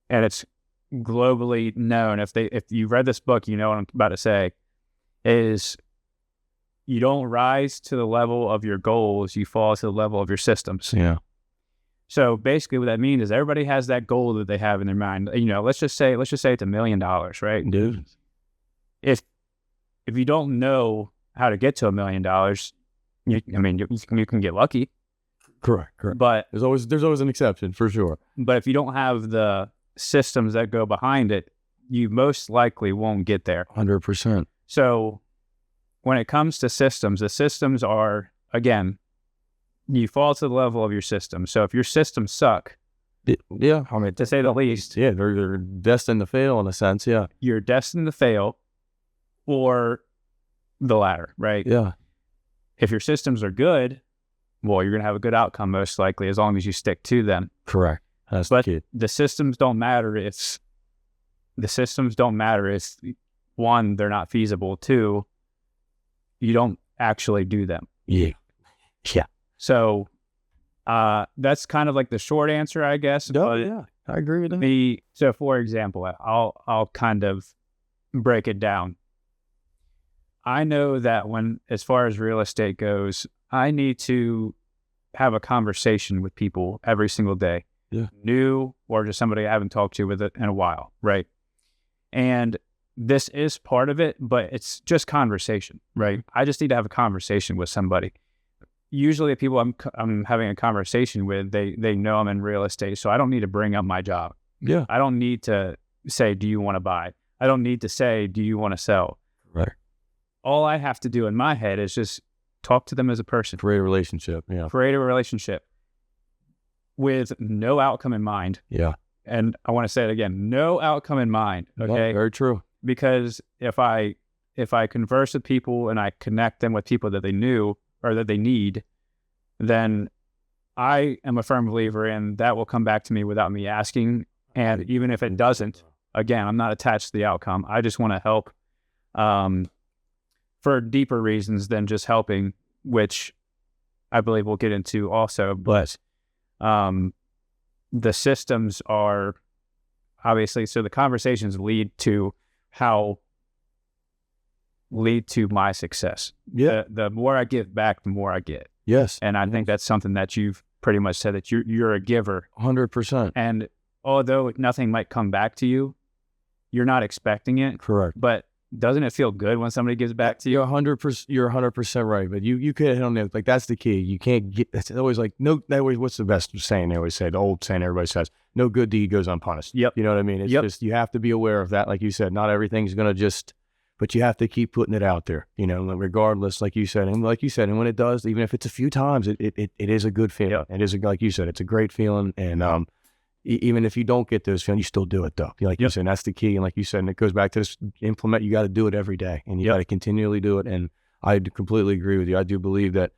and it's globally known. If you've read this book, you know what I'm about to say. Is you don't rise to the level of your goals; you fall to the level of your systems.
Yeah.
So basically what that means is everybody has that goal that they have in their mind. Let's just say it's $1 million, right?
Dude.
If you don't know how to get to $1 million, you can get lucky.
Correct.
But
there's always an exception for sure.
But if you don't have the systems that go behind it, you most likely won't get there.
100%.
So when it comes to systems, the systems are, again, you fall to the level of your system. So if your systems suck, to say the least,
they're destined to fail in a sense. Yeah,
you're destined to fail, or the latter, right?
Yeah.
If your systems are good, well, you're gonna have a good outcome most likely, as long as you stick to them.
Correct. That's
but
the key.
The systems don't matter if one, they're not feasible. Two, you don't actually do them.
Yeah.
So that's kind of like the short answer, I guess.
Yeah, I agree with that.
So for example, I'll kind of break it down. I know that as far as real estate goes, I need to have a conversation with people every single day. new or just somebody I haven't talked to with it in a while, right? And this is part of it, but it's just conversation, right? I just need to have a conversation with somebody. Usually the people I'm having a conversation with, they know I'm in real estate, so I don't need to bring up my job.
Yeah.
I don't need to say, do you want to buy? I don't need to say, do you want to sell?
Right.
All I have to do in my head is just talk to them as a person.
Create a relationship. Yeah.
Create a relationship with no outcome in mind.
Yeah.
And I want to say it again, no outcome in mind. Okay.
Yeah, very true.
Because if I converse with people and I connect them with people that they knew or that they need, then I am a firm believer in that will come back to me without me asking. And even if it doesn't, again, I'm not attached to the outcome. I just want to help for deeper reasons than just helping, which I believe we'll get into also. But the systems are obviously, so the conversations lead to my success.
Yeah.
The more I give back, the more I get.
Yes.
And I think that's something that you've pretty much said, that you're a giver.
100%.
And although nothing might come back to you, you're not expecting it.
Correct.
But doesn't it feel good when somebody gives back to you?
You're 100% right. But you could hit on it. Like, that's the key. You can't get, it's always like, no, what's the best saying they always say? The old saying everybody says, no good deed goes unpunished.
Yep.
You know what I mean? It's just, you have to be aware of that. Like you said, not everything's going to just, but you have to keep putting it out there, you know, regardless, like you said. And when it does, even if it's a few times, it is a good feeling.
Yep.
It is, like you said, it's a great feeling. And even if you don't get those feelings, you still do it though. Like you said, that's the key. And like you said, and it goes back to this, implement, you got to do it every day, and you got to continually do it. And I completely agree with you. I do believe that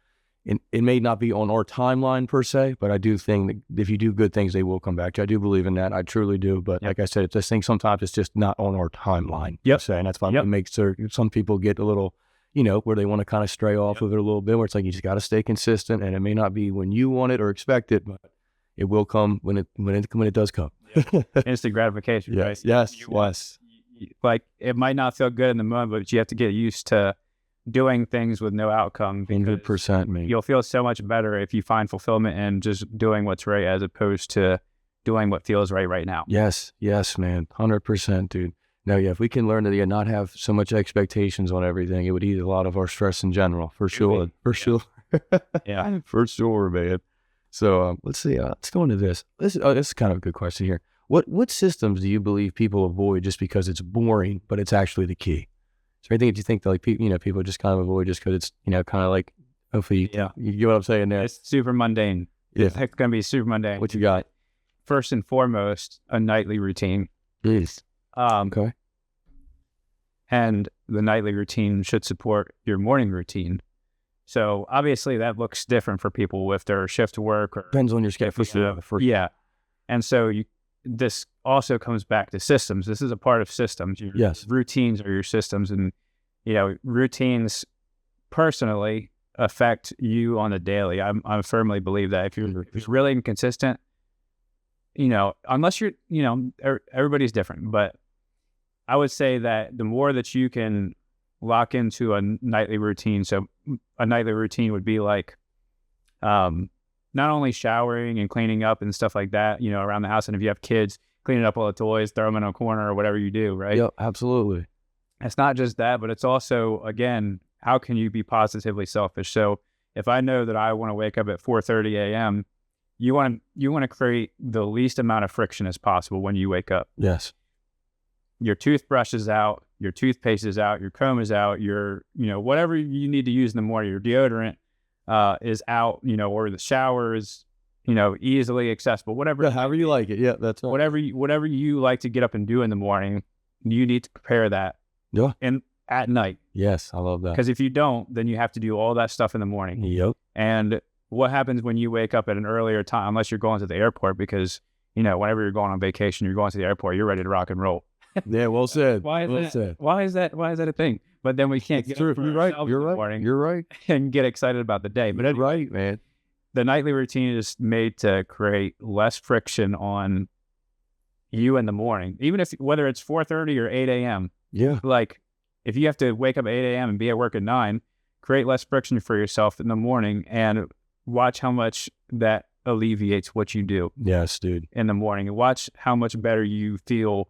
it may not be on our timeline per se, but I do think that if you do good things, they will come back to you. I do believe in that. I truly do. But like I said, it's this thing, sometimes it's just not on our timeline.
Yep.
And that's why it makes some people get a little, you know, where they want to kind of stray off of it a little bit, where it's like, you just got to stay consistent, and it may not be when you want it or expect it, but it will come when it does come.
Instant gratification, right?
Yes.
Like, it might not feel good in the moment, but you have to get used to doing things with no outcome.
100%, man.
You'll feel so much better if you find fulfillment in just doing what's right, as opposed to doing what feels right now.
Yes, man. 100%, dude. No, if we can learn to not have so much expectations on everything, it would ease a lot of our stress in general, for sure. Sure.
Yeah.
For sure, man. So let's see. Let's go into this. This is kind of a good question here. What systems do you believe people avoid just because it's boring, but it's actually the key? Is there anything that you think that, like, people just kind of avoid just because it's, kind of like, hopefully you get what I'm saying there?
It's super mundane.
Yeah.
It's going to be super mundane.
What you got?
First and foremost, a nightly routine.
Yes.
Okay. And the nightly routine should support your morning routine. So obviously that looks different for people with their shift work. Or
depends on your schedule.
Yeah. And so this also comes back to systems. This is a part of systems. Routines are your systems. And, routines personally affect you on a daily. I firmly believe that if you're really inconsistent, unless you're, everybody's different, but I would say that the more that you can lock into a nightly routine. So a nightly routine would be like, not only showering and cleaning up and stuff like that, around the house. And if you have kids, cleaning up all the toys, throw them in a corner or whatever you do, right?
Yep, absolutely.
It's not just that, but it's also, again, how can you be positively selfish? So if I know that I want to wake up at 4:30 a.m., you want to create the least amount of friction as possible when you wake up.
Yes.
Your toothbrush is out, your toothpaste is out, your comb is out, your, whatever you need to use in the morning, your deodorant is out, or the shower is, easily accessible, whatever.
Yeah, however you like it. Yeah, that's right.
Whatever you like to get up and do in the morning, you need to prepare that.
Yeah.
And at night.
Yes, I love that.
Because if you don't, then you have to do all that stuff in the morning.
Yep.
And what happens when you wake up at an earlier time, unless you're going to the airport, because, whenever you're going on vacation, you're going to the airport, you're ready to rock and roll.
Yeah, well said.
Why is that a thing? But then we can't get up
You're right. You're right.
And get excited about the day. But
anyway, right, man.
The nightly routine is made to create less friction on you in the morning, even whether it's 4:30 or 8 a.m.
Yeah.
Like, if you have to wake up at 8 a.m. and be at work at 9, create less friction for yourself in the morning and watch how much that alleviates what you do
Yes, dude.
in the morning, and watch how much better you feel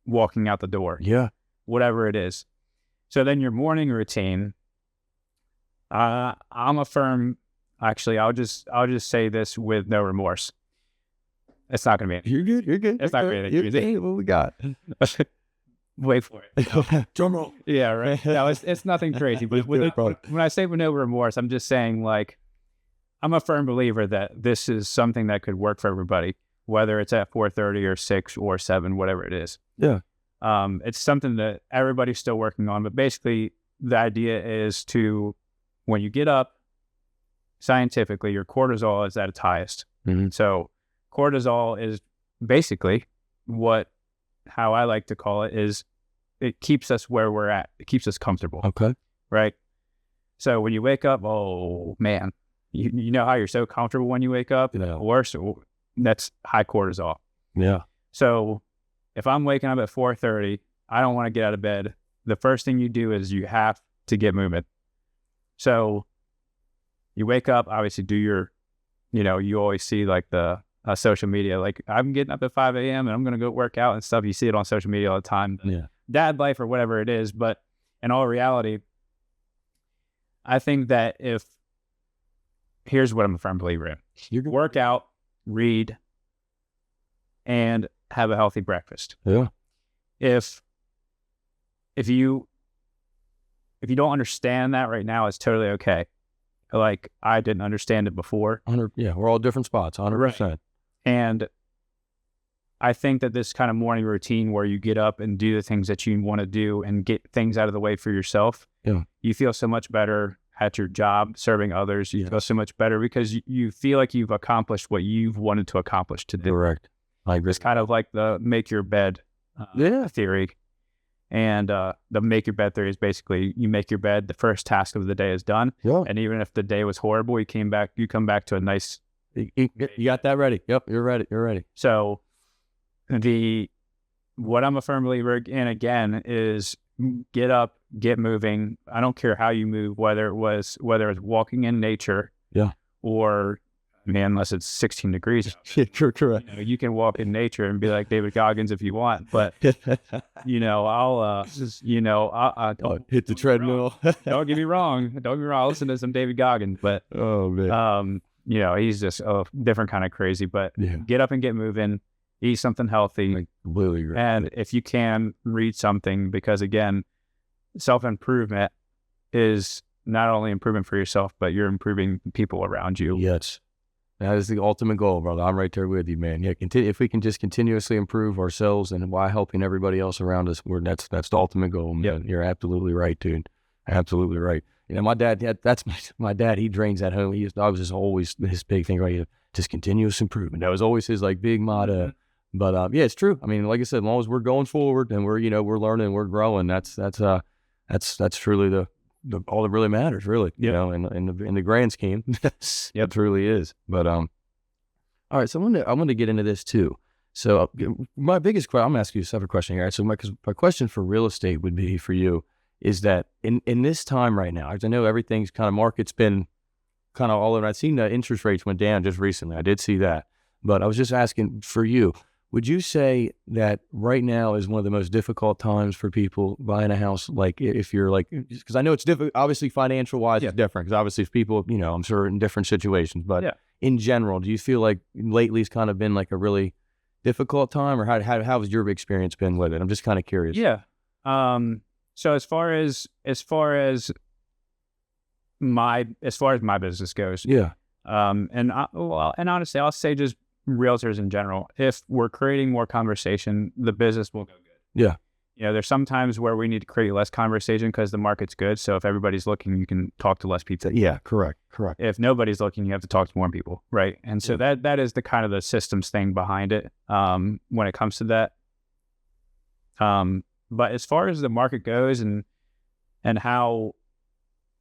walking out the door,
Yeah.
whatever it is. So then your morning routine, I'm a firm, actually, I'll just say this with no remorse. It's not going to be
You're good. You're good.
It's not
You're
really
good.
easy.
Hey, what we got?
Wait for it.
Drum roll.
Yeah, right. No, it's nothing crazy. But when I say with no remorse, I'm just saying, like, I'm a firm believer that this is something that could work for everybody, whether it's at 4:30 or 6 or 7, whatever it is.
Yeah.
It's something that everybody's still working on. But basically, the idea is to, when you get up, scientifically, your cortisol is at its highest.
Mm-hmm.
So cortisol is basically how I like to call it, is it keeps us where we're at. It keeps us comfortable.
Okay.
Right? So when you wake up, oh man, you know how you're so comfortable when you wake up?
Yeah.
Worse, that's high cortisol.
Yeah.
So if I'm waking up at 4:30, I don't want to get out of bed. The first thing you do is you have to get moving. So you wake up, obviously do your, you always see like the social media, like I'm getting up at 5 a.m. and I'm going to go work out and stuff. You see it on social media all the time.
Yeah.
Dad life or whatever it is. But in all reality, I think that here's what I'm a firm believer in.
You're good.
Work out, read, and have a healthy breakfast.
Yeah.
If you don't understand that right now, it's totally okay. Like, I didn't understand it before.
100. Yeah. We're all different spots. 100%.
And I think that this kind of morning routine where you get up and do the things that you want to do and get things out of the way for yourself, you feel so much better at your job, serving others. You feel so much better because you feel like you've accomplished what you've wanted to accomplish to do.
Correct. I agree.
It's kind of like the make your bed theory. And the make your bed theory is basically you make your bed, the first task of the day is done. Yeah. And even if the day was horrible, you come back to a nice...
You got that ready. Yep, you're ready. You're ready.
So what I'm a firm believer in, again, is get up, get moving. I don't care how you move, whether it's walking in nature, or, unless it's 16 degrees.
You're correct.
You can walk in nature and be like David Goggins if you want, but I'll
hit the treadmill.
Don't get me wrong. I'll listen to some David Goggins, but
oh man,
he's just a different kind of crazy. But get up and get moving. Eat something healthy. Completely agree. And if you can, read something, because again, self-improvement is not only improvement for yourself, but you're improving people around you.
Yes. That is the ultimate goal, brother. I'm right there with you, man. Yeah, if we can just continuously improve ourselves and while helping everybody else around us, that's the ultimate goal, man. Yep. You're absolutely right, dude. Absolutely right. My dad, that's my dad. He drains at home. I was just always his big thing, right? Just continuous improvement. That was always his like big motto. But it's true. I mean, like I said, as long as we're going forward and we're learning, we're growing. That's truly the all that really matters, really. In the grand scheme, it truly is. But all right. So I want to get into this too. So my biggest question, I'm gonna ask you a separate question here. Right? So my question for real estate would be for you is that in this time right now, because I know everything's kind of market's been kind of all over. I've seen the interest rates went down just recently. I did see that, but I was just asking for you. Would you say that right now is one of the most difficult times for people buying a house? Like if you're like, because I know it's different, obviously financial wise, it's different. Because obviously if people, I'm sure in different situations, but in general, do you feel like lately it's kind of been like a really difficult time, or how has your experience been with it? I'm just kind of curious.
Yeah. So as far as my business goes, and honestly, I'll say just realtors in general, if we're creating more conversation, the business will go good. Yeah. There's some times where we need to create less conversation because the market's good. So if everybody's looking, you can talk to less people.
Yeah, correct.
If nobody's looking, you have to talk to more people, right? And so that is the kind of the systems thing behind it when it comes to that. But as far as the market goes and how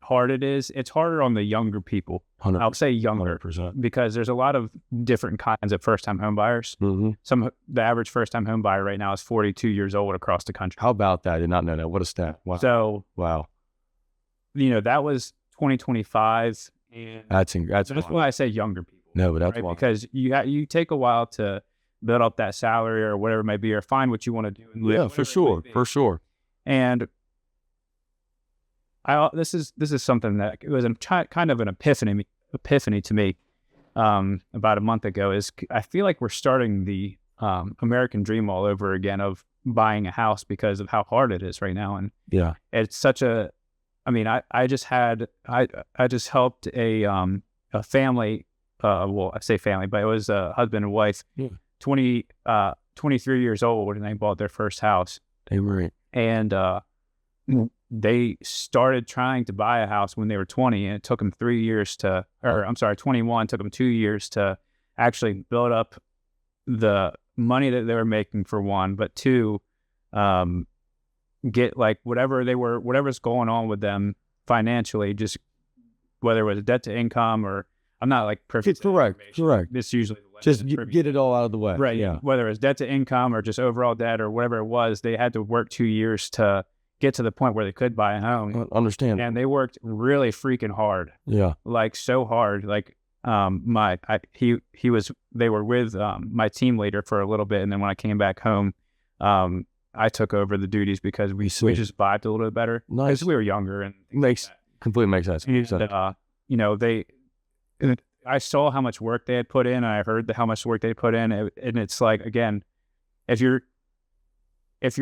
hard it is, it's harder on the younger people. 100%. I'll say younger 100%. Because there's a lot of different kinds of first-time home buyers. Mm-hmm. The average first-time home buyer right now is 42 years old across the country.
How about that? I did not know that. What a stat. Wow.
So, that was 2025. And that's why I say younger people.
No, but that's
right?
why.
Because you take a while to build up that salary or whatever it may be, or find what you want to do. And
Yeah, for sure, for sure.
And this is something that it was kind of an epiphany to me about a month ago. Is I feel like we're starting the American dream all over again of buying a house because of how hard it is right now. And
Yeah,
it's such a, I mean, I just helped a family, well, I say family, but it was a husband and wife, 23 years old, and they bought their first house.
they were.
And they started trying to buy a house when they were 20, and it took them 3 years to, or I'm sorry, 21, took them 2 years to actually build up the money that they were making, for one, but two, get like whatever's going on with them financially, just whether it was debt to income or, I'm not like perfect.
Correct.
It's usually
Just get it all out of the way.
Right.
Yeah.
Whether it's debt to income or just overall debt or whatever it was, they had to work 2 years to get to the point where they could buy a home.
Understand.
And they worked really freaking hard.
Yeah.
Like so hard. Like they were with my team leader for a little bit, and then when I came back home, I took over the duties because we just vibed a little bit better.
Nice.
Because we were younger and
Completely makes sense.
And, I saw how much work they had put in, and I heard how much work they put in, and it's like, again, if you're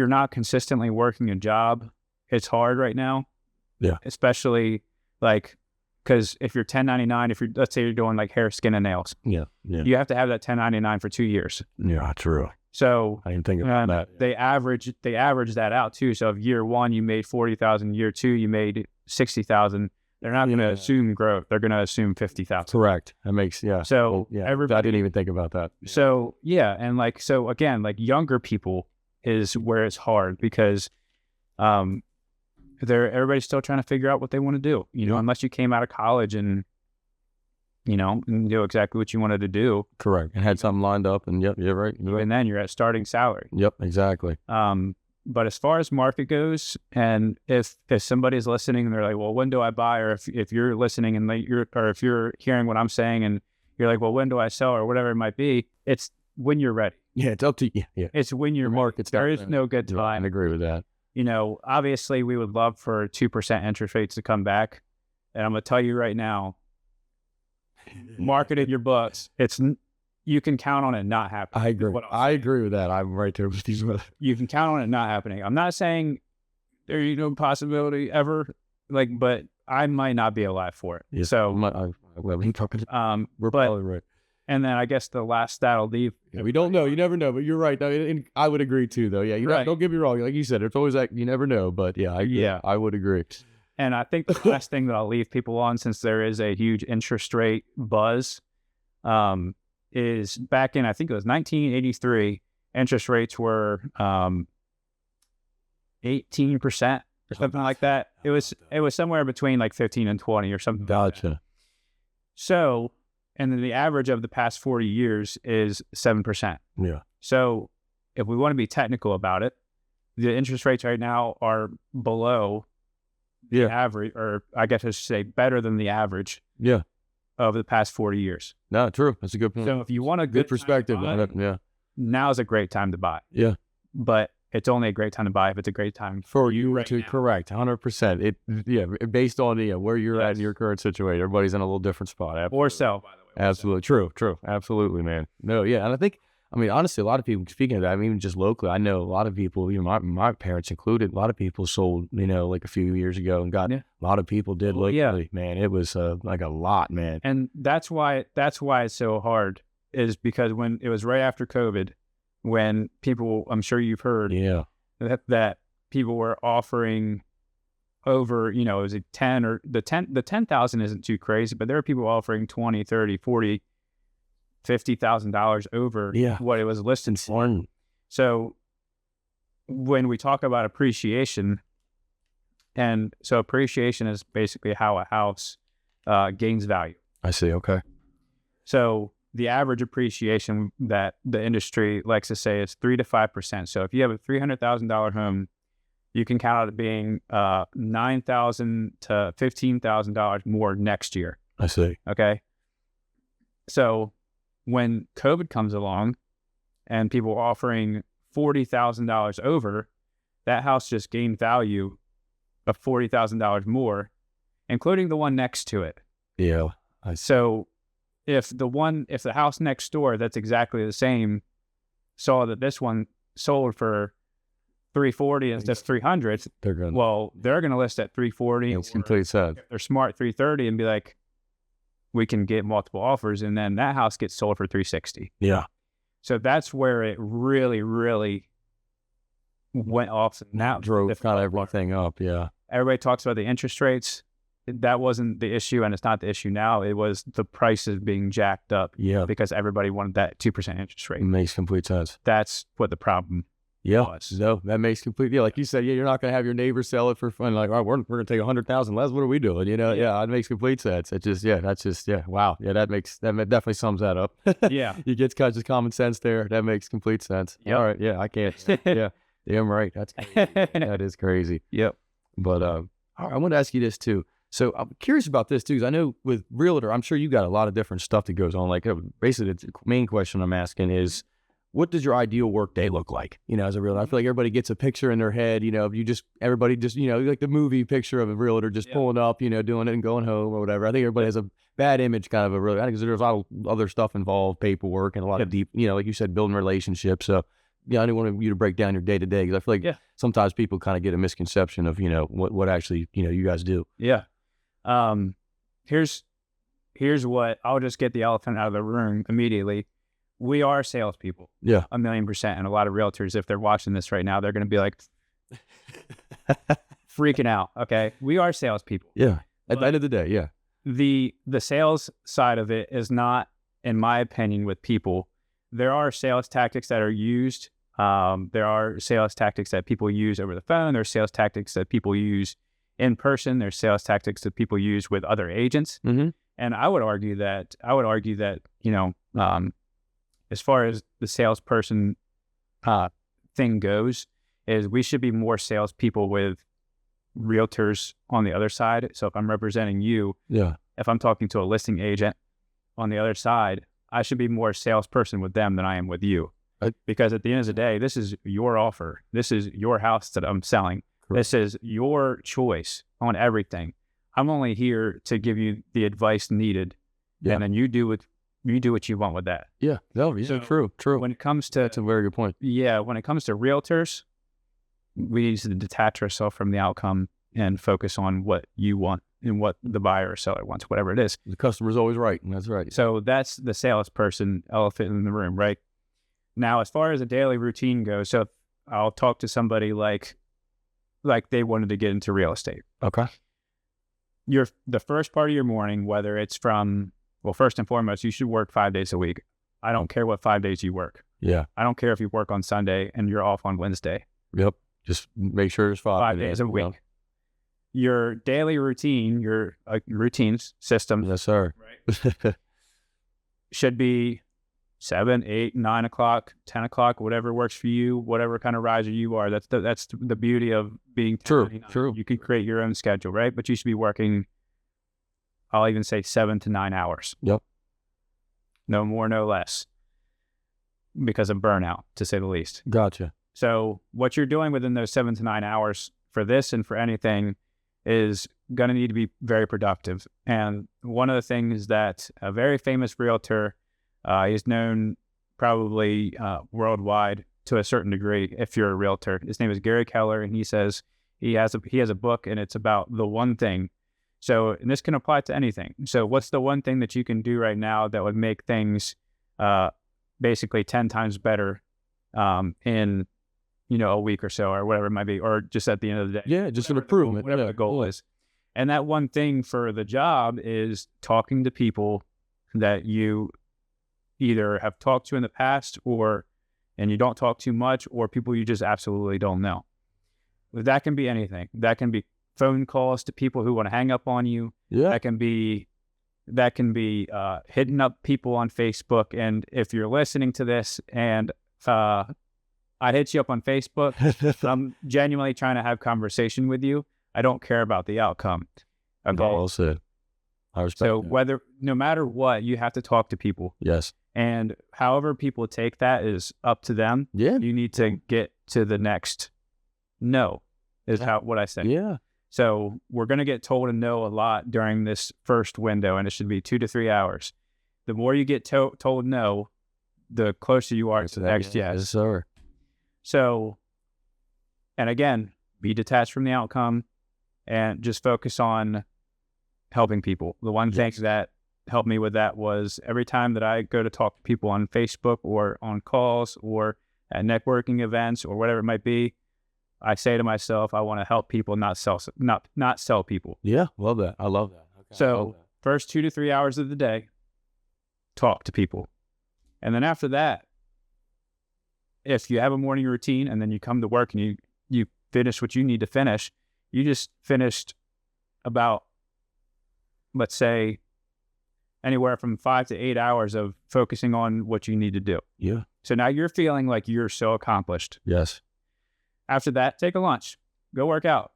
not consistently working a job, it's hard right now.
Yeah.
Especially like, because if you're 1099, let's say you're doing like hair, skin, and nails,
Yeah.
you have to have that 1099 for 2 years.
Yeah, true.
So
I didn't think about that.
They average that out too. So if year one you made 40,000, year two you made 60,000. They're not going to assume growth. They're going to assume 50,000.
Correct. That makes,
So
I didn't even think about that.
So and so again, like younger people is where it's hard because everybody's still trying to figure out what they want to do. Unless you came out of college and knew exactly what you wanted to do.
Correct. And had something lined up, and you're right.
And then you're at starting salary.
Yep, exactly.
But as far as market goes, and if somebody's listening and they're like, well, when do I buy? Or if you're listening and if you're hearing what I'm saying and you're like, well, when do I sell, or whatever it might be, it's when you're ready.
Yeah, it's up to you. Yeah.
It's when you're ready. There is no good time.
I agree with that.
Obviously we would love for 2% interest rates to come back. And I'm going to tell you right now, marketing your books, you can count on it not happening.
I agree. I agree with that. I'm right there with you.
You can count on it not happening. I'm not saying there's no possibility ever, but I might not be alive for it.
Yeah.
So,
we're probably right.
And then I guess the last stat I'll leave.
Yeah, we don't know. You never know, but you're right. And I would agree too, though. Yeah,
right.
Don't get me wrong. Like you said, it's always like you never know. But I would agree.
And I think the last thing that I'll leave people on, since there is a huge interest rate buzz, is back in, I think it was 1983, interest rates were 18% or something like that. It was somewhere between like 15 and 20 or something.
Gotcha.
Like that. So, and then the average of the past 40 years is 7%.
Yeah.
So if we want to be technical about it, the interest rates right now are below the average, or I guess I should say better than the average.
Yeah.
Of the past 40 years.
No, true. That's a good point.
So if you want a
good perspective on it,
now's a great time to buy.
Yeah.
But it's only a great time to buy if it's a great time
for you right to now. Correct. 100%. Based on where you're at in your current situation. Everybody's in a little different spot. Absolutely.
Or sell, by the way.
Absolutely. True. Absolutely, man. No, yeah. And I think, honestly, a lot of people, speaking of that, even just locally, I know a lot of people, my parents included, a lot of people sold, like a few years ago and got, a lot of people did locally, man. It was like a lot, man.
And that's why it's so hard, is because when it was right after COVID, when people, I'm sure you've heard that people were offering over, it was a 10 or the 10,000 isn't too crazy, but there are people offering 20, 30, 40, $50,000 over what it was listed for. So when we talk about appreciation, and so appreciation is basically how a house gains value.
I see. Okay.
So the average appreciation that the industry likes to say is 3 to 5%. So if you have a $300,000 home, you can count on it being $9,000 to $15,000 more next year.
I see.
Okay. So when COVID comes along and people are offering $40,000 over, that house just gained value of $40,000 more, including the one next to it.
Yeah.
So if the house next door that's exactly the same saw that this one sold for $340 instead of $300, they're gonna list at $340.
It's completely sad.
If they're smart, $330, and be like, we can get multiple offers, and then that house gets sold for $360.
Yeah.
So that's where it really, really went off. And
that drove kind of everything up. Yeah.
Everybody talks about the interest rates. That wasn't the issue, and it's not the issue now. It was the prices being jacked up.
Yeah.
Because everybody wanted that 2% interest rate.
It makes complete sense.
That's what the problem was.
No, that makes complete. Yeah, like you said, you're not going to have your neighbor sell it for fun. Like, all right, we're going to take $100,000 less. What are we doing? Yeah, it makes complete sense. It just, wow. Yeah, that definitely sums that up.
Yeah.
You get just common sense there. That makes complete sense.
Yep.
All right. Yeah, I can't. Yeah, I'm right. That's crazy. That is crazy.
Yep.
But all right, I want to ask you this too. So I'm curious about this too, because I know with realtor, I'm sure you got a lot of different stuff that goes on. Like basically the main question I'm asking is, what does your ideal work day look like? As a realtor, I feel like everybody gets a picture in their head, everybody just, like the movie picture of a realtor just pulling up, doing it and going home or whatever. I think everybody has a bad image kind of a realtor. I think there's a lot of other stuff involved, paperwork and a lot of deep, like you said, building relationships. So I didn't want you to break down your day to day, because I feel like sometimes people kind of get a misconception of, what actually, you guys do.
Yeah. Here's what, I'll just get the elephant out of the room immediately. We are salespeople.
Yeah.
1,000,000%. And a lot of realtors, if they're watching this right now, they're going to be like freaking out. Okay. We are salespeople.
Yeah. At the end of the day. Yeah.
The sales side of it is not, in my opinion, with people. There are sales tactics that are used. There are sales tactics that people use over the phone. There's sales tactics that people use in person. There's sales tactics that people use with other agents.
Mm-hmm.
And I would argue that, as far as the salesperson thing goes, is we should be more salespeople with realtors on the other side. So if I'm representing you, if I'm talking to a listing agent on the other side, I should be more salesperson with them than I am with you. Because at the end of the day, this is your offer. This is your house that I'm selling. Correct. This is your choice on everything. I'm only here to give you the advice needed, and then you do what you want with that.
Yeah, no, so true.
When it comes to,
that's a very good point.
Yeah, when it comes to realtors, we need to detach ourselves from the outcome and focus on what you want and what the buyer or seller wants, whatever it is.
The customer's always right, and that's right.
So that's the salesperson elephant in the room, right? Now, as far as a daily routine goes, so I'll talk to somebody like they wanted to get into real estate.
Okay.
The first part of your morning, whether it's first and foremost, you should work 5 days a week. I don't care what 5 days you work.
Yeah.
I don't care if you work on Sunday and you're off on Wednesday.
Yep. Just make sure it's 5
days a week. Your daily routine, your routines system.
Yes, sir.
Right. Should be 7, 8, 9 o'clock, 10 o'clock, whatever works for you, whatever kind of riser you are. That's the beauty of being
true.
You can create your own schedule, right? But you should be working, I'll even say 7 to 9 hours.
Yep.
No more, no less, because of burnout, to say the least.
Gotcha.
So what you're doing within those 7 to 9 hours for this and for anything is going to need to be very productive. And one of the things that a very famous realtor, he's known probably worldwide to a certain degree if you're a realtor. His name is Gary Keller, and he says he has a book, and it's about the one thing. So, and this can apply to anything. So what's the one thing that you can do right now that would make things basically 10 times better in a week or so, or whatever it might be, or just at the end of the day?
Yeah, just an improvement.
Whatever the goal is. And that one thing for the job is talking to people that you either have talked to in the past and you don't talk too much, or people you just absolutely don't know. That can be anything. That can be phone calls to people who want to hang up on you.
Yeah.
That can be hitting up people on Facebook. And if you're listening to this and I hit you up on Facebook, I'm genuinely trying to have conversation with you. I don't care about the outcome. Okay.
Well said. I respect
So
that.
no matter what, you have to talk to people.
Yes.
And however people take that is up to them.
Yeah.
You need to get to the next no, is what I say.
Yeah.
So we're going to get told a no a lot during this first window, and it should be 2 to 3 hours. The more you get told no, the closer you are to the next yes.
Yes, sir.
So, and again, be detached from the outcome and just focus on helping people. The one thing that helped me with that was every time that I go to talk to people on Facebook or on calls or at networking events or whatever it might be, I say to myself, I want to help people, not sell people.
Yeah, love that. I love that. Okay,
so first 2 to 3 hours of the day, talk to people. And then after that, if you have a morning routine and then you come to work and you finish what you need to finish, you just finished about, let's say, anywhere from 5 to 8 hours of focusing on what you need to do.
Yeah.
So now you're feeling like you're so accomplished.
Yes.
After that, take a lunch, go work out.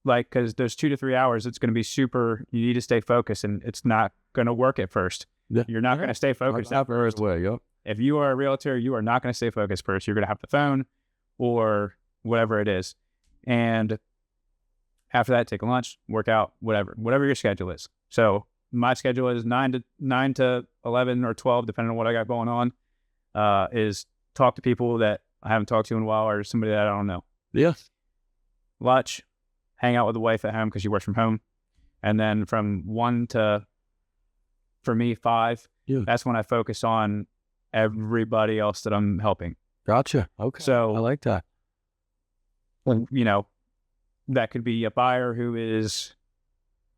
Like, because those 2 to 3 hours, it's going to be super, you need to stay focused, and it's not going to work at first.
Yeah.
You're not going to stay focused.
Not first way, yep.
If you are a realtor, you are not going to stay focused first. You're going to have the phone or whatever it is. And after that, take a lunch, work out, whatever your schedule is. So my schedule is 9 to 11 or 12, depending on what I got going on, is talk to people that I haven't talked to in a while or somebody that I don't know.
Yeah.
Lunch, hang out with the wife at home because she works from home. And then from 1 to, for me, 5, that's when I focus on everybody else that I'm helping.
Gotcha. Okay.
So
I like that.
You know, that could be a buyer who is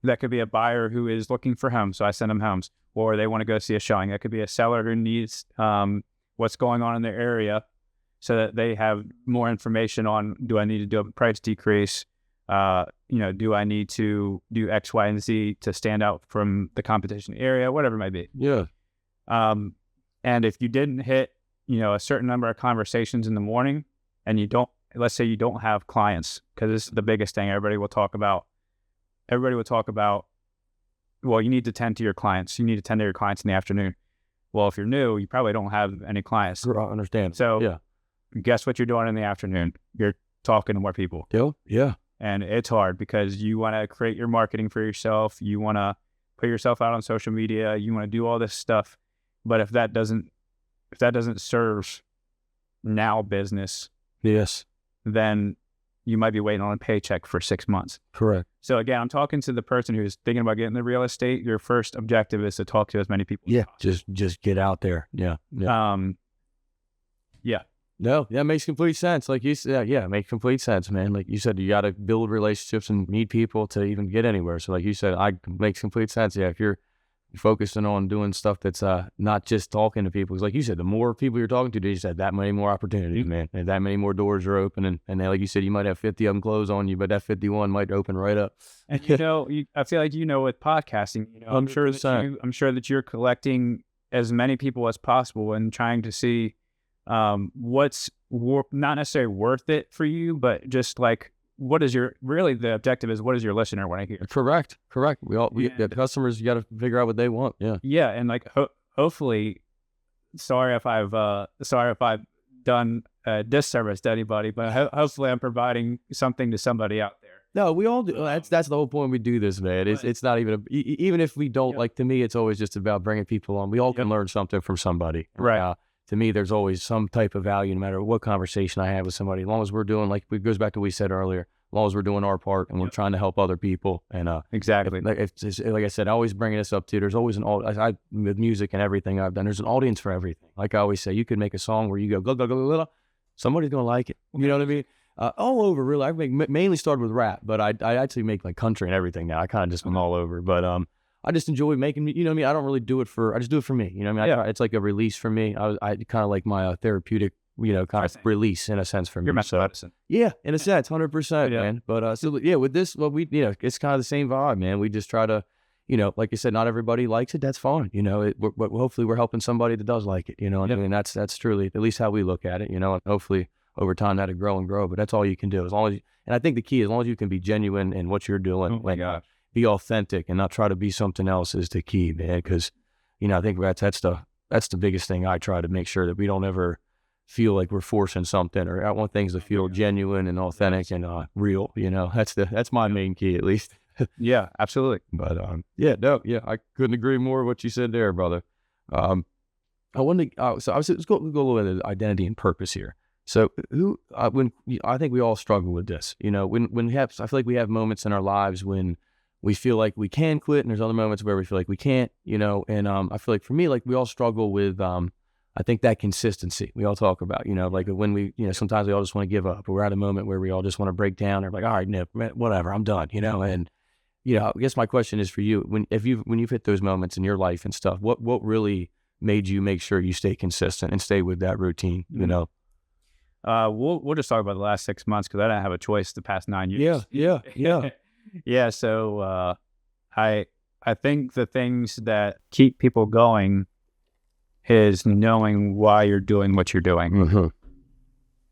looking for homes. So I send them homes, or they want to go see a showing. That could be a seller who needs what's going on in their area so that they have more information on, do I need to do a price decrease? Do I need to do X, Y, and Z to stand out from the competition area, whatever it might be.
Yeah.
And if you didn't hit, a certain number of conversations in the morning and let's say you don't have clients, because this is the biggest thing everybody will talk about. Well, you need to tend to your clients. You need to tend to your clients in the afternoon. Well, if you're new, you probably don't have any clients.
I understand.
So guess what you're doing in the afternoon? You're talking to more people.
Yeah.
And it's hard because you want to create your marketing for yourself. You want to put yourself out on social media. You want to do all this stuff. But if that doesn't serve now business,
yes,
then you might be waiting on a paycheck for 6 months.
Correct.
So again, I'm talking to the person who's thinking about getting the real estate. Your first objective is to talk to as many people.
Yeah. Just get out there. Yeah. No, that makes complete sense. Like you said, it makes complete sense, man. Like you said, you got to build relationships and meet people to even get anywhere. So like you said, makes complete sense. Yeah. If you're focusing on doing stuff that's not just talking to people, because like you said, the more people you're talking to, you just have that many more opportunities, man. And that many more doors are opening. And then, like you said, you might have 50 of them close on you, but that 51 might open right up.
And I feel like with podcasting, I'm sure that you're collecting as many people as possible and trying to see what's not necessarily worth it for you, but just like, the objective is, what does your listener want to hear?
Correct. The customers, you got to figure out what they want. Yeah.
Yeah. And like, hopefully, sorry if I've done a disservice to anybody, but hopefully I'm providing something to somebody out there.
No, we all do. That's the whole point we do this, man. It's not even even if we don't, like, to me, it's always just about bringing people on. We all can learn something from somebody.
Right.
To me, there's always some type of value, no matter what conversation I have with somebody. As long as we're doing, like, it goes back to what we said earlier, as long as we're doing our part and we're trying to help other people. And
exactly.
like I said, I always bring this up too. There's always with music and everything I've done, there's an audience for everything. Like I always say, you could make a song where you go, somebody's going to like it. You know what I mean? All over, really. I mainly started with rap, but I actually make like country and everything now. I kind of just went all over. But I just enjoy making, you know what I mean? I don't really do it I just do it for me. You know what I mean? It's like a release for me. I kind of like my therapeutic, kind of release in a sense for me.
Your mental medicine.
Yeah, in a sense, 100%, man. But with this, it's kind of the same vibe, man. We just try to, like you said, not everybody likes it. That's fine. But hopefully we're helping somebody that does like it. I mean, that's truly at least how we look at it. And hopefully over time that'll grow and grow. But that's all you can do. And I think the key is, as long as you can be genuine in what you're doing.
Oh my God.
be authentic and not try to be something else is the key, man. Because, I think that's the biggest thing I try to make sure that we don't ever feel like we're forcing something, or I want things to feel genuine and authentic and real. That's my main key, at least.
Yeah, absolutely.
But I couldn't agree more with what you said there, brother. I wanted to, let's go a little bit of identity and purpose here. So I think we all struggle with this, when I feel like we have moments in our lives when we feel like we can quit, and there's other moments where we feel like we can't, and I feel like for me, like we all struggle with, I think that consistency we all talk about, like when we, sometimes we all just want to give up, or we're at a moment where we all just want to break down, or like, all right, Nip, whatever, I'm done, and, I guess my question is for you, when you've hit those moments in your life and stuff, what really made you make sure you stay consistent and stay with that routine,
We'll just talk about the last 6 months, because I didn't have a choice the past 9 years.
Yeah.
Yeah. So I think the things that keep people going is knowing why you're doing what you're doing.
Mm-hmm.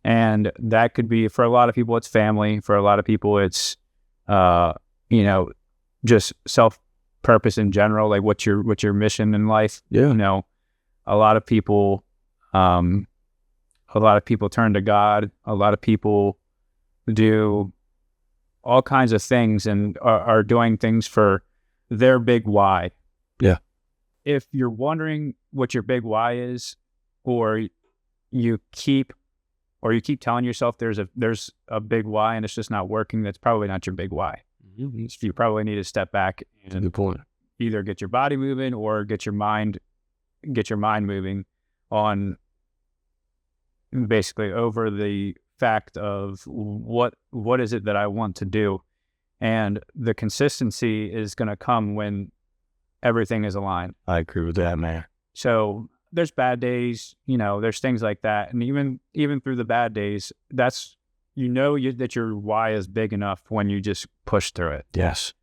And that could be, for a lot of people, it's family. For a lot of people, it's, just self-purpose in general, like what's your mission in life.
Yeah.
A lot of people turn to God. A lot of people do all kinds of things and are doing things for their big why.
Yeah.
If you're wondering what your big why is, or you keep telling yourself there's a big why and it's just not working, that's probably not your big why. Mm-hmm. So you probably need to step back and
good point.
Either get your body moving or get your mind moving on basically over the fact of what is it that I want to do. And the consistency is going to come when everything is aligned.
I agree with that, man.
So there's bad days, there's things like that. And even through the bad days, that's, that your why is big enough when you just push through it.
Yes.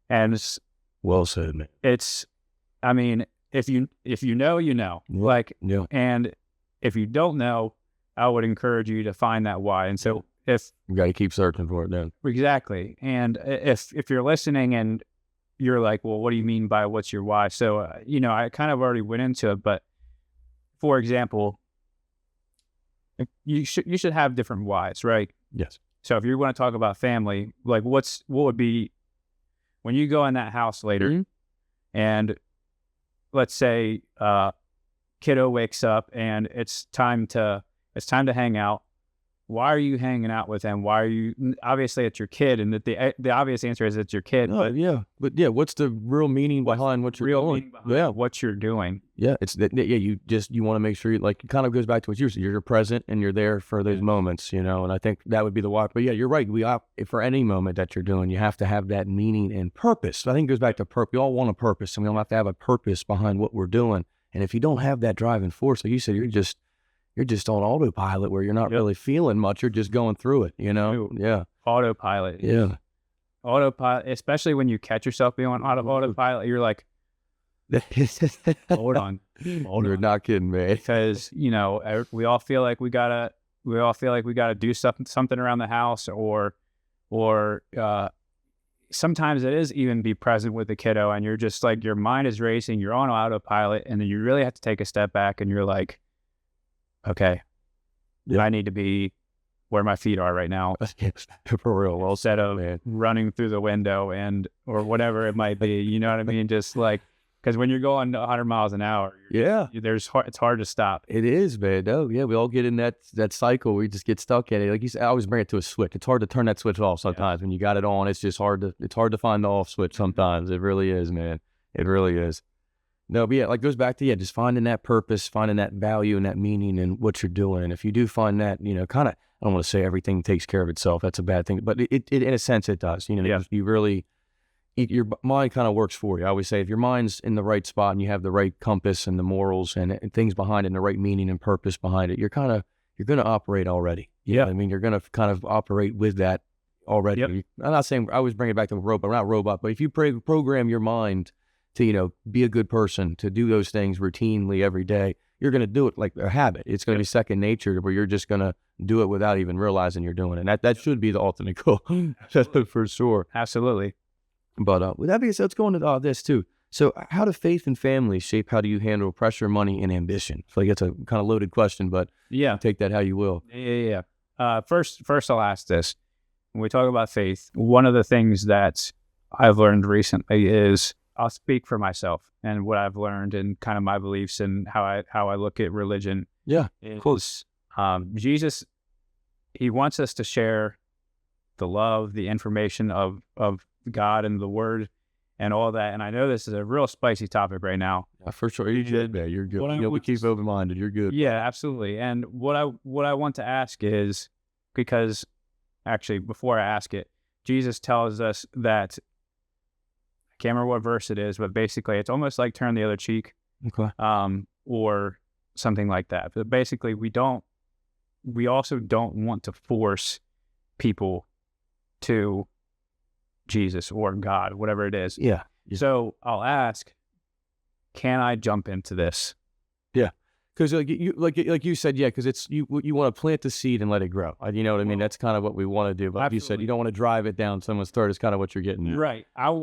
And it's
well said, man.
It's, I mean, if you know,
Yeah.
And if you don't know, I would encourage you to find that why. And so if
you got to keep searching for it then.
Exactly. And if you're listening and you're like, well, what do you mean by what's your why? So, I kind of already went into it, but for example, you should have different whys, right?
Yes.
So if you want to talk about family, like what would be when you go in that house later, mm-hmm. and let's say, kiddo wakes up and it's time to hang out. Why are you hanging out with him? Why are you, obviously it's your kid, and that the obvious answer is it's your kid.
But what's the real meaning behind what you're doing?
What you're doing.
Yeah, it's that. Yeah, you want to make sure it kind of goes back to what you said. You're present and you're there for those moments, and I think that would be the why. But yeah, you're right. For any moment that you're doing, you have to have that meaning and purpose. I think it goes back to purpose. We all want a purpose, and we all have to have a purpose behind what we're doing. And if you don't have that driving force, like you said, you're just on autopilot where you're not really feeling much. You're just going through it, Yeah.
Autopilot.
Yeah.
Autopilot, especially when you catch yourself being on autopilot, you're like, hold on.
You're not kidding, man.
Because, we all feel like we gotta do something around the house, or sometimes it is even be present with the kiddo, and you're just like, your mind is racing, you're on autopilot, and then you really have to take a step back and you're like, okay, I need to be where my feet are right now.
For real. Well,
instead of running through the window or whatever it might be, you know what I mean? Just like, because when you're going 100 miles an hour, it's hard to stop.
It is, man. No, yeah, we all get in that cycle where you just get stuck at it. Like you said, I always bring it to a switch. It's hard to turn that switch off sometimes. When you got it on, it's just hard to find the off switch sometimes. It really is, man. It really is. No, but yeah, like goes back to just finding that purpose, finding that value and that meaning in what you're doing. And if you do find that, kind of, I don't want to say everything takes care of itself. That's a bad thing, but it in a sense it does. You really, your mind kind of works for you. I always say if your mind's in the right spot and you have the right compass and the morals and things behind it and the right meaning and purpose behind it, you're going to operate already.
Yeah.
I mean, you're going to kind of operate with that already. Yep. I'm not saying, I always bring it back to robot, not robot, but if you program your mind to, be a good person, to do those things routinely every day, you're going to do it like a habit. It's going to be second nature where you're just going to do it without even realizing you're doing it. And that should be the ultimate goal. For sure.
Absolutely.
But with that being said, let's go into this too. So how do faith and family shape how do you handle pressure, money, and ambition? So I guess a kind of loaded question, but
Yeah.
take that how you will.
Yeah. First, I'll ask this. When we talk about faith, one of the things that I've learned recently is I'll speak for myself and what I've learned and kind of my beliefs and how I look at religion.
Yeah,
Is, Jesus, he wants us to share the love, the information of God and the Word and all that. And I know this is a real spicy topic right now.
for sure. You're good, man. You're good. We keep open-minded. You're good.
Yeah, absolutely. And what I want to ask is, because actually before I ask it, Jesus tells us that, I can't remember what verse it is, but basically it's almost like turn the other cheek,
Okay.
or something like that. But basically we also don't want to force people to Jesus or God, whatever it is.
Yeah.
So I'll ask, can I jump into this?
Yeah. Because like you said, yeah, because it's you want to plant the seed and let it grow. You know what I mean? That's kind of what we want to do. But like you said, you don't want to drive it down someone's throat. Is kind of what you're getting at.
Right. I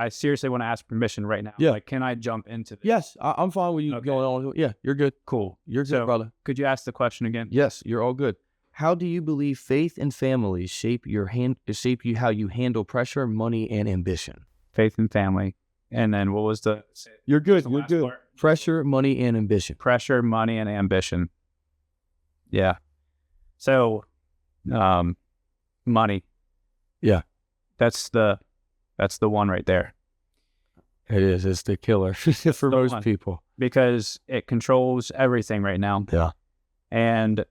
seriously want to ask permission right now.
Yeah.
Like, can I jump into this?
Yes, I'm fine with you going on. Yeah, you're good.
Cool.
You're good,
So,
brother.
Could you ask the question again?
Yes, you're all good. How do you believe faith and family shape you how you handle pressure, money, and ambition?
Faith and family. And then what was the...
You're good.
the
You're
last
good.
part?
Pressure, money, and ambition.
Pressure, money, and ambition. Yeah. So, money.
Yeah.
That's the one right there.
It is. It's the killer for
the
most
one.
people.
Because it controls everything right now.
Yeah.
And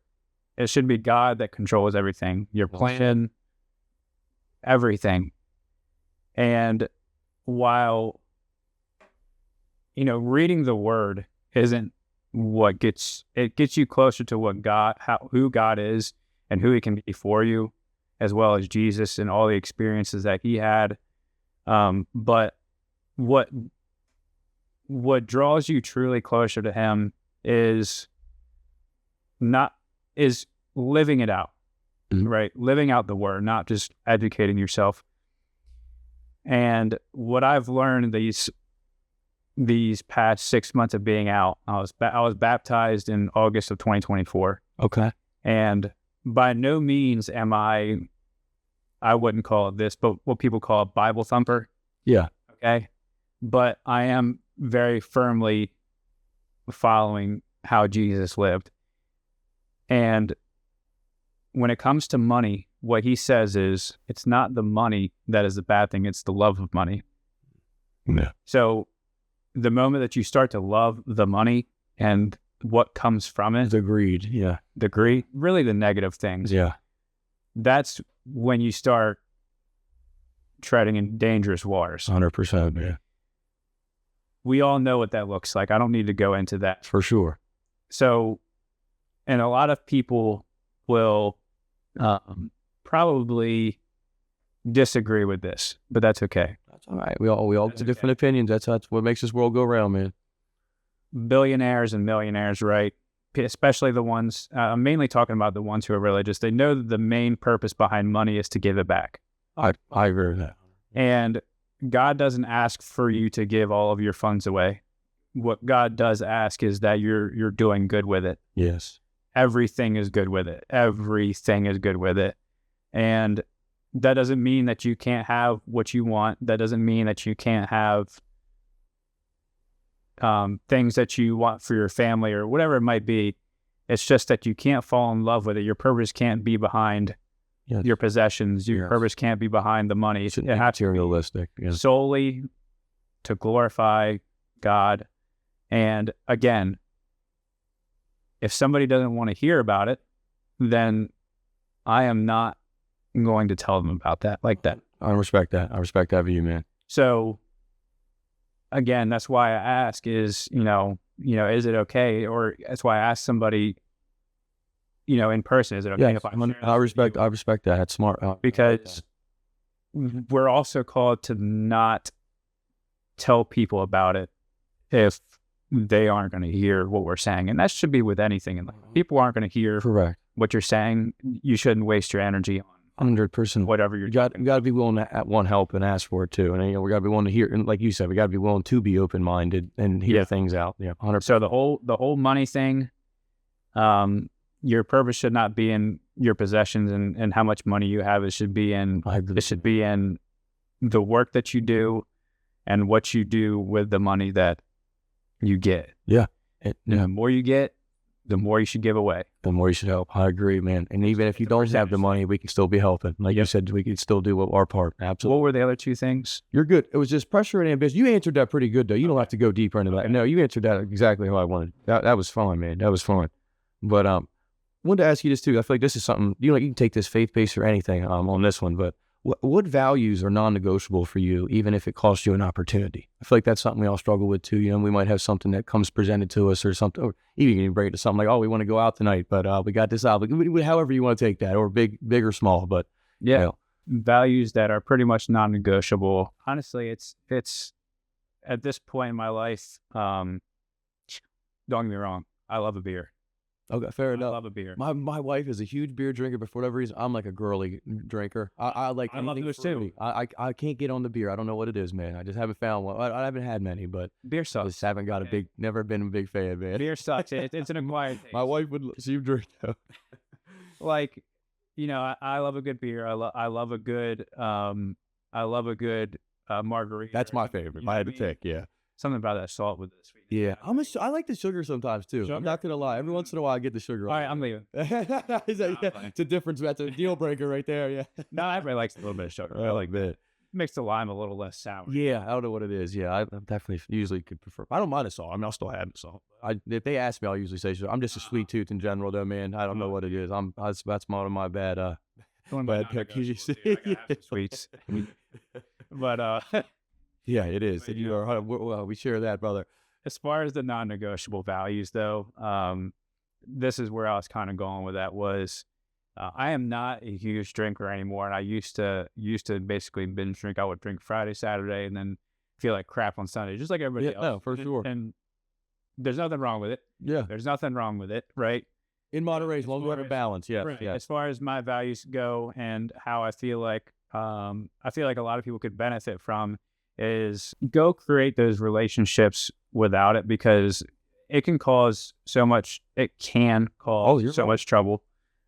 it should be God that controls everything. Your plan, everything. And while, reading the Word isn't what gets you closer to who God is and who He can be for you, as well as Jesus and all the experiences that He had. But what draws you truly closer to Him is living it out, right? Living out the Word, not just educating yourself. And what I've learned these past 6 months of being out, I was baptized in August of 2024.
Okay.
And by no means am I wouldn't call it this, but what people call a Bible thumper.
Yeah.
Okay. But I am very firmly following how Jesus lived. And when it comes to money, what he says is it's not the money that is the bad thing, it's the love of money.
Yeah.
So the moment that you start to love the money and what comes from it,
The greed. Yeah.
really the negative things,
Yeah.
that's when you start treading in dangerous waters.
100%. Yeah.
We all know what that looks like. I don't need to go into that.
For sure.
So, and a lot of people will probably disagree with this, but that's okay.
That's all right. We all have different opinions. That's what makes this world go round, man.
Billionaires and millionaires, right? Especially the ones, I'm mainly talking about the ones who are religious. They know that the main purpose behind money is to give it back.
I agree with that.
And God doesn't ask for you to give all of your funds away. What God does ask is that you're doing good with it.
Yes.
Everything is good with it. Everything is good with it. And that doesn't mean that you can't have what you want. That doesn't mean that you can't have things that you want for your family or whatever it might be. It's just that you can't fall in love with it. Your purpose can't be behind your possessions. Your purpose can't be behind the money.
It has to be realistic. Yes.
Solely to glorify God. And again, if somebody doesn't want to hear about it, then I am not going to tell them about that like that.
I respect that. I respect that view, man.
So again, that's why I ask is, is it okay? Or that's why I ask somebody, in person, is it okay if
I respect that. That's smart.
Because we're also called to not tell people about it if they aren't going to hear what we're saying. And that should be with anything in life. People aren't going to hear
Correct.
what you're saying. You shouldn't waste your energy
100%.
whatever
You got to be willing to want help and ask for it too. And we got to be willing to hear, and like you said, we got to be willing to be open-minded and hear things out. Yeah, 100%.
So the whole money thing, your purpose should not be in your possessions and how much money you have. It should be in the work that you do and what you do with the money that you get.
Yeah.
The more you get, the more you should give away.
The more you should help. I agree, man. And even if you don't have the money, we can still be helping. Like you said, we can still do our part. Absolutely.
What were the other two things?
You're good. It was just pressure and ambition. You answered that pretty good, though. You don't have to go deeper into that. No, you answered that exactly how I wanted. That was fun, man. That was fun. But I wanted to ask you this too. I feel like this is something you can take this faith-based or anything on this one. But what values are non-negotiable for you, even if it costs you an opportunity? I feel like that's something we all struggle with too. We might have something that comes presented to us or something, or even you can break it to something like, oh, we want to go out tonight, but we got this out. However you want to take that, or big or small. But
values that are pretty much non-negotiable. Honestly, it's at this point in my life. Don't get me wrong, I love a beer.
Okay, fair enough.
I love a beer.
My wife is a huge beer drinker, but for whatever reason, I'm like a girly drinker. I love
those too.
I can't get on the beer. I don't know what it is, man. I just haven't found one. I haven't had many, but
beer sucks.
Just haven't got never been a big fan, man.
Beer sucks. It's an acquired taste.
My wife would see you drink though.
Like, I love a good beer. I love a good margarita.
That's my favorite. If I had to pick, yeah.
Something about that salt with the sweetness.
Yeah, I like the sugar sometimes too. Sugar? I'm not gonna lie. Every once in a while, I get the sugar.
All right, I'm leaving.
It's a difference. That's a deal breaker right there. Yeah.
No, everybody likes a little bit of sugar.
I like that.
Makes the lime a little less sour.
Yeah, I don't know what it is. Yeah, I definitely usually could prefer. I don't mind the salt. I mean, I'll still have the salt. If they ask me, I'll usually say sugar. I'm just a sweet tooth in general, though, man. I don't know what it is. That's one of my bad
picks. Sweets. But
yeah, it is. We share that, brother.
As far as the non-negotiable values, though, this is where I was kind of going with that was I am not a huge drinker anymore, and I used to basically binge drink. I would drink Friday, Saturday, and then feel like crap on Sunday, just like everybody else.
No, for sure.
And there's nothing wrong with it.
Yeah,
there's nothing wrong with it, right?
In moderation, as long as we have a balance. Yeah,
right.
Yeah.
As far as my values go, and how I feel like a lot of people could benefit from is go create those relationships without it, because it can cause so much. It can cause much trouble,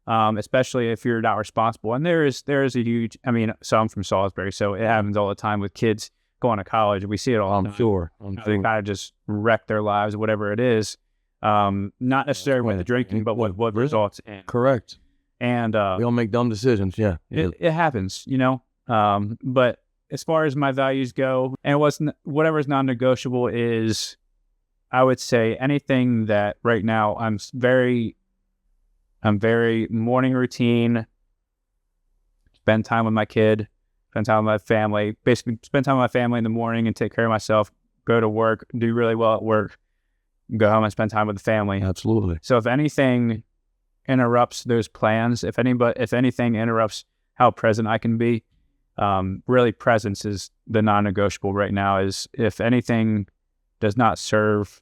especially if you're not responsible. And there is a huge. I mean, so I'm from Salisbury, so it happens all the time with kids going to college. We see it all the time.
Sure.
They kind of just wreck their lives, whatever it is. Not necessarily with the drinking, but what results in.
Correct.
And
we all make dumb decisions. Yeah.
It happens, but as far as my values go, and whatever's non-negotiable is, I would say anything that right now I'm very morning routine, spend time with my kid, spend time with my family, basically spend time with my family in the morning and take care of myself, go to work, do really well at work, go home and spend time with the family.
Absolutely.
So if anything interrupts those plans, if anything interrupts how present I can be, really presence is the non-negotiable right now. Is if anything does not serve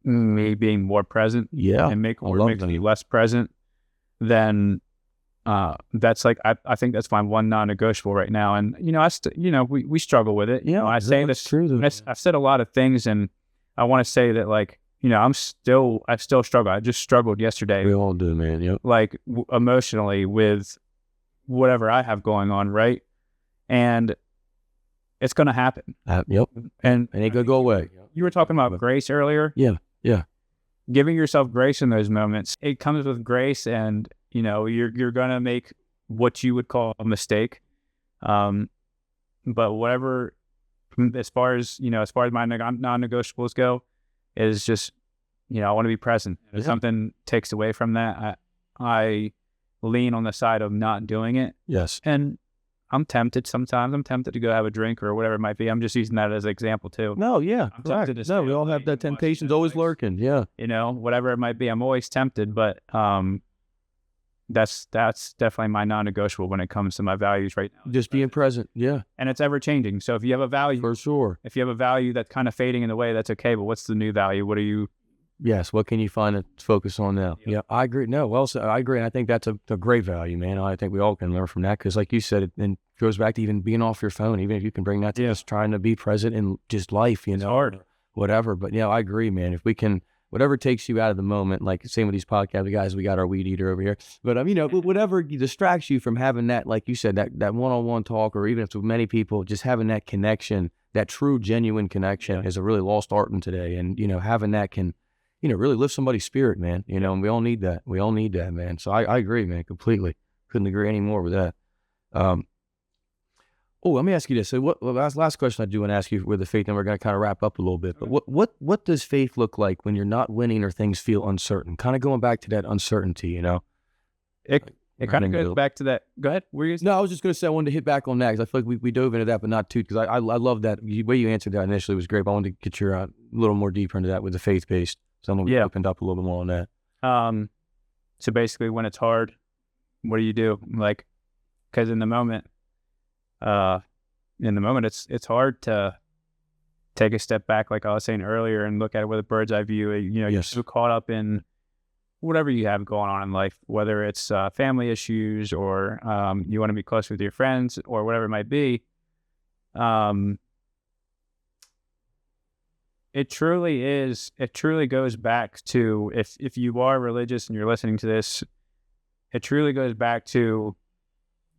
me being more present, and makes me less present, then that's like I think that's my one non-negotiable right now. And we struggle with it. I say this true. I've said a lot of things, and I want to say that I still struggle. I just struggled yesterday.
We all do, man. Yep.
Like emotionally with whatever I have going on, right? And it's going to happen.
Yep. And it ain't going to go away.
You were talking about grace earlier.
Yeah. Yeah.
Giving yourself grace in those moments. It comes with grace, and you're going to make what you would call a mistake. But whatever, as far as my non-negotiables go, is just, I want to be present. If something takes away from that, I lean on the side of not doing it.
Yes.
And I'm tempted sometimes. I'm tempted to go have a drink or whatever it might be. I'm just using that as an example too.
No, yeah. We all have that temptation's always lurking. Yeah.
Whatever it might be, I'm always tempted, but that's definitely my non-negotiable when it comes to my values right now.
Just being present. Yeah.
And it's ever changing. So if you have a value,
for sure,
if you have a value that's kind of fading in the way, that's okay. But what's the new value? What are you
Yes. What can you find to focus on now?
Yep.
Yeah, I agree. No, well said. I agree. And I think that's a great value, man. I think we all can learn from that because, like you said, it goes back to even being off your phone, even if you can bring that to just trying to be present in just life,
It's hard.
whatever. But yeah, I agree, man. If we can, whatever takes you out of the moment, like same with these podcast guys, we got our weed eater over here. But whatever distracts you from having that, like you said, that one-on-one talk, or even if it's with many people, just having that connection, that true, genuine connection is a really lost art in today. And having that can, really lift somebody's spirit, man. And we all need that. We all need that, man. So I agree, man, completely. Couldn't agree any more with that. Let me ask you this. So last question I do want to ask you with the faith, and we're going to kind of wrap up a little bit. But what does faith look like when you're not winning or things feel uncertain? Kind of going back to that uncertainty,
It kind of goes back to that. Go ahead.
No, I was just going to say I wanted to hit back on that because I feel like we dove into that, but not too, because I love that. The way you answered that initially was great, but I wanted to get your a little more deeper into that with the faith-based. So we opened up a little bit more on that.
So basically when it's hard, what do? Like, because in the moment, it's hard to take a step back, like I was saying earlier, and look at it with a bird's eye view. You're so caught up in whatever you have going on in life, whether it's family issues or you want to be close with your friends or whatever it might be. It truly goes back to, if you are religious and you're listening to this, it truly goes back to,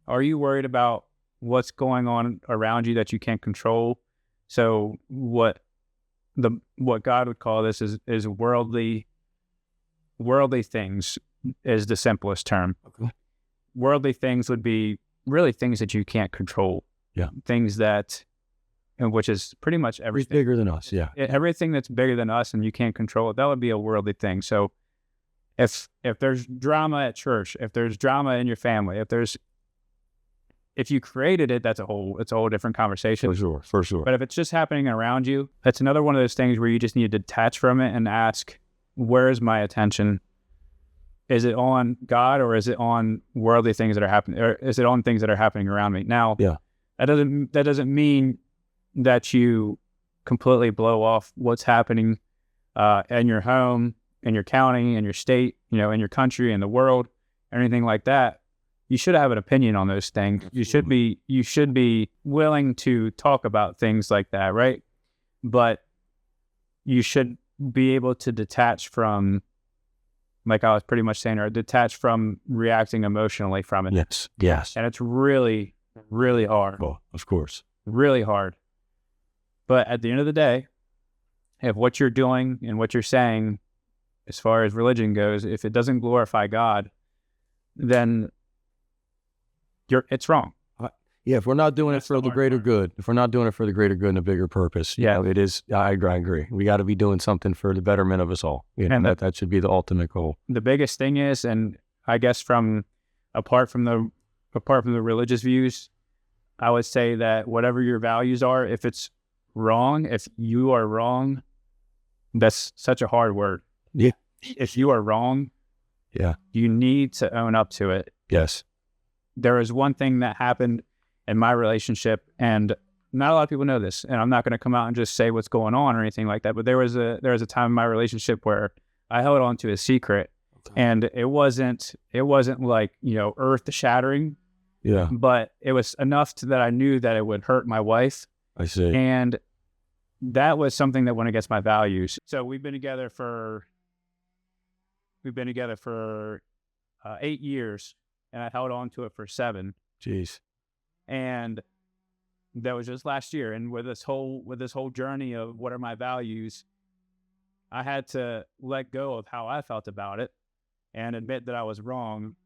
are you worried about what's going on around you that you can't control? So what God would call this is worldly things is the simplest term.
Okay.
Worldly things would be really things that you can't control.
Yeah.
Things that, and which is pretty much everything.
It's bigger than us, yeah.
Everything that's bigger than us and you can't control it, that would be a worldly thing. So if there's drama at church, if there's drama in your family, if you created it, it's a whole different conversation.
For sure.
But if it's just happening around you, that's another one of those things where you just need to detach from it and ask, where is my attention? Is it on God, or is it on worldly things that are happening, or is it on things that are happening around me? Now, that doesn't mean that you completely blow off what's happening in your home, in your county, in your state, in your country, in the world, anything like that. You should have an opinion on those things. You should be willing to talk about things like that, right? But you should be able to detach from, like I was pretty much saying, or detach from reacting emotionally from it.
Yes.
And it's really, really hard.
Well, of course.
Really hard. But at the end of the day, if what you're doing and what you're saying, as far as religion goes, if it doesn't glorify God, then it's wrong.
If we're not doing it for the greater good, and a bigger purpose, it is. I agree. We got to be doing something for the betterment of us all. And that should be the ultimate goal.
The biggest thing is, and I guess apart from the religious views, I would say that whatever your values are, if it's wrong, if you are wrong, that's such a hard word.
Yeah.
If you are wrong, you need to own up to it.
Yes.
There was one thing that happened in my relationship, and not a lot of people know this, and I'm not going to come out and just say what's going on or anything like that, but there was a time in my relationship where I held on to a secret, and it wasn't like, earth shattering, but it was enough that I knew that it would hurt my wife.
I see.
And that was something that went against my values. So we've been together for 8 years, and I held on to it for 7.
Jeez.
And that was just last year. And with this whole journey of what are my values, I had to let go of how I felt about it and admit that I was wrong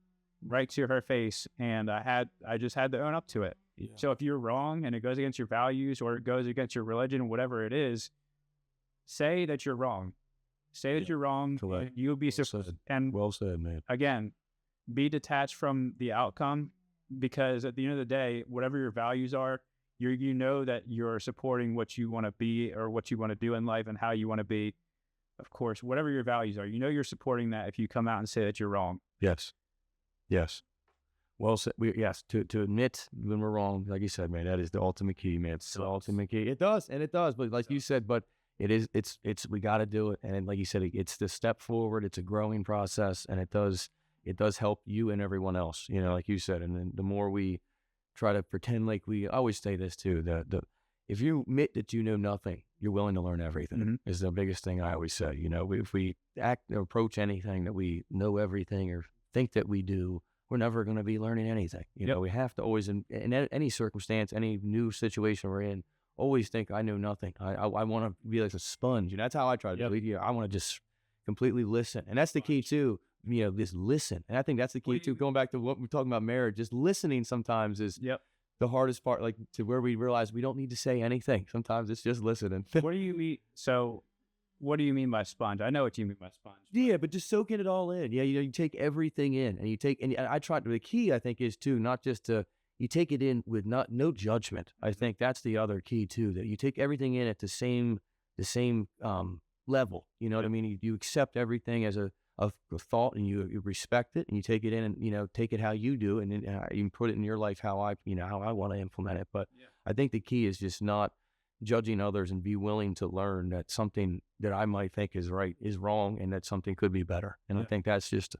right to her face. And I just had to own up to it. Yeah. So if you're wrong and it goes against your values or it goes against your religion, whatever it is, say that you're wrong. Say that you're wrong.
Correct.
You'll be surprised. And
well said, man.
Again, be detached from the outcome, because at the end of the day, whatever your values are, you know that you're supporting what you want to be or what you want to do in life and how you want to be. Of course, whatever your values are, you're supporting that if you come out and say that you're wrong.
Yes. Well said. To admit when we're wrong, like you said, man, that is the ultimate key, man. It's the ultimate key. It does. But like you said, but we got to do it. And like you said, it's the step forward. It's a growing process, and it does help you and everyone else, like you said. And then the more we try to pretend like I always say this too, if you admit that you know nothing, you're willing to learn everything is the biggest thing I always say. If we act or approach anything that we know everything or think that we do, we're never going to be learning anything. We have to always, in any circumstance, any new situation we're in, always think I know nothing. I want to be like a sponge. That's how I try to do it. I want to just completely listen. And that's the key too. Just listen. And I think that's the key too. Going back to what we're talking about marriage, just listening sometimes is the hardest part, like to where we realize we don't need to say anything. Sometimes it's just listening.
What do you mean? So what do you mean by sponge? I know what you mean by sponge.
Yeah, but just soaking it all in. Yeah, you take everything in, and I try to. The key, I think, is too not just to you take it in with no judgment. I think that's the other key too. That you take everything in at the same level. You know what I mean? You accept everything as a thought, and you respect it, and you take it in, and take it how you do, and then you put it in your life how I want to implement it. But I think the key is just not judging others and be willing to learn that something that I might think is right is wrong, and that something could be better. And I think that's just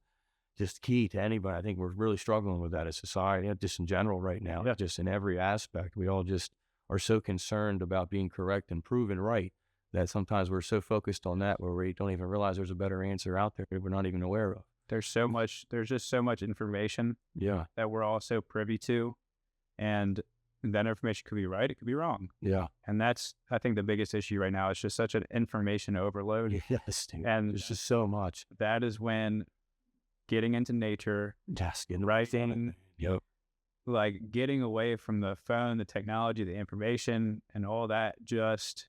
key to anybody. I think we're really struggling with that as society, just in general right now, just in every aspect. We all just are so concerned about being correct and proven right that sometimes we're so focused on that where we don't even realize there's a better answer out there that we're not even aware of.
There's just so much information that we're all so privy to, and that information could be right, it could be wrong.
Yeah.
And that's, I think, the biggest issue right now. It's just such an information overload.
Yes, dude.
And
there's just so much.
That is when getting into nature, writing, like getting away from the phone, the technology, the information, and all that just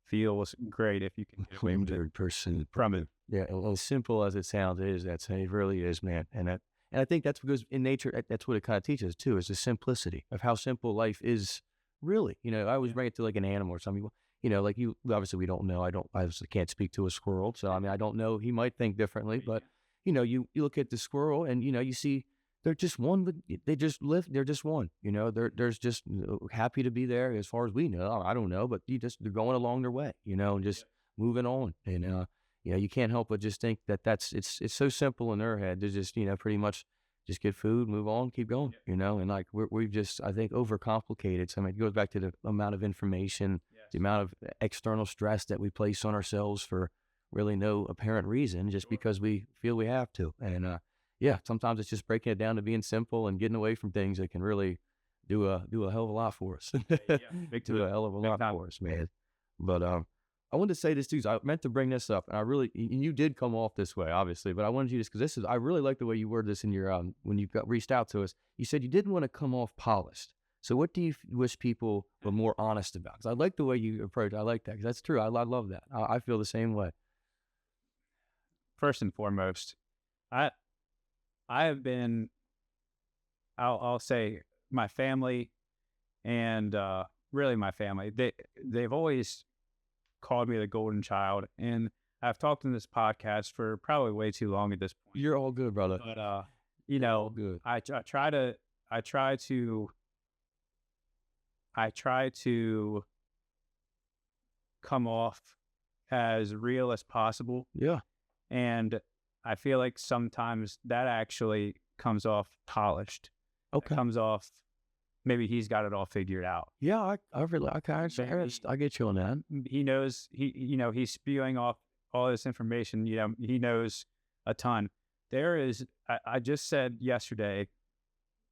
feels great if you can get away with it.
From it. Yeah, as simple as it sounds, it really is, man. And I think that's because in nature, that's what it kind of teaches too, is the simplicity of how simple life is really. I always bring it to like an animal or something. Like you, obviously we don't know. I obviously can't speak to a squirrel. So, I don't know. He might think differently, but you look at the squirrel and, you see they're just one, but they just live. They're just one, there's just happy to be there as far as we know. I don't know, but they're going along their way, and just moving on. And, you can't help but just think that it's so simple in their head to just, pretty much just get food, move on, keep going, and like we've just, I think, overcomplicated. So it goes back to the amount of information, the amount of external stress that we place on ourselves for really no apparent reason, just because we feel we have to. And, sometimes it's just breaking it down to being simple and getting away from things that can really do a hell of a lot for us. Do a hell of a lot for us, man. But I wanted to say this too. So I meant to bring this up, and you did come off this way, obviously. But I wanted you to, because I really like the way you worded this in your when you reached out to us. You said you didn't want to come off polished. So what do you wish people were more honest about? Because I like the way you approach. I like that, because that's true. I love that. I feel the same way.
First and foremost, I have been, I'll say my family and really my family, they've always called me the golden child. And I've talked in this podcast for probably way too long at this point.
You're all good, brother.
But,
good.
I try to come off as real as possible.
Yeah.
And I feel like sometimes that actually comes off polished.
Okay.
It comes off, maybe he's got it all figured out.
Yeah, I get you on that.
He knows, he's spewing off all this information. He knows a ton. I just said yesterday,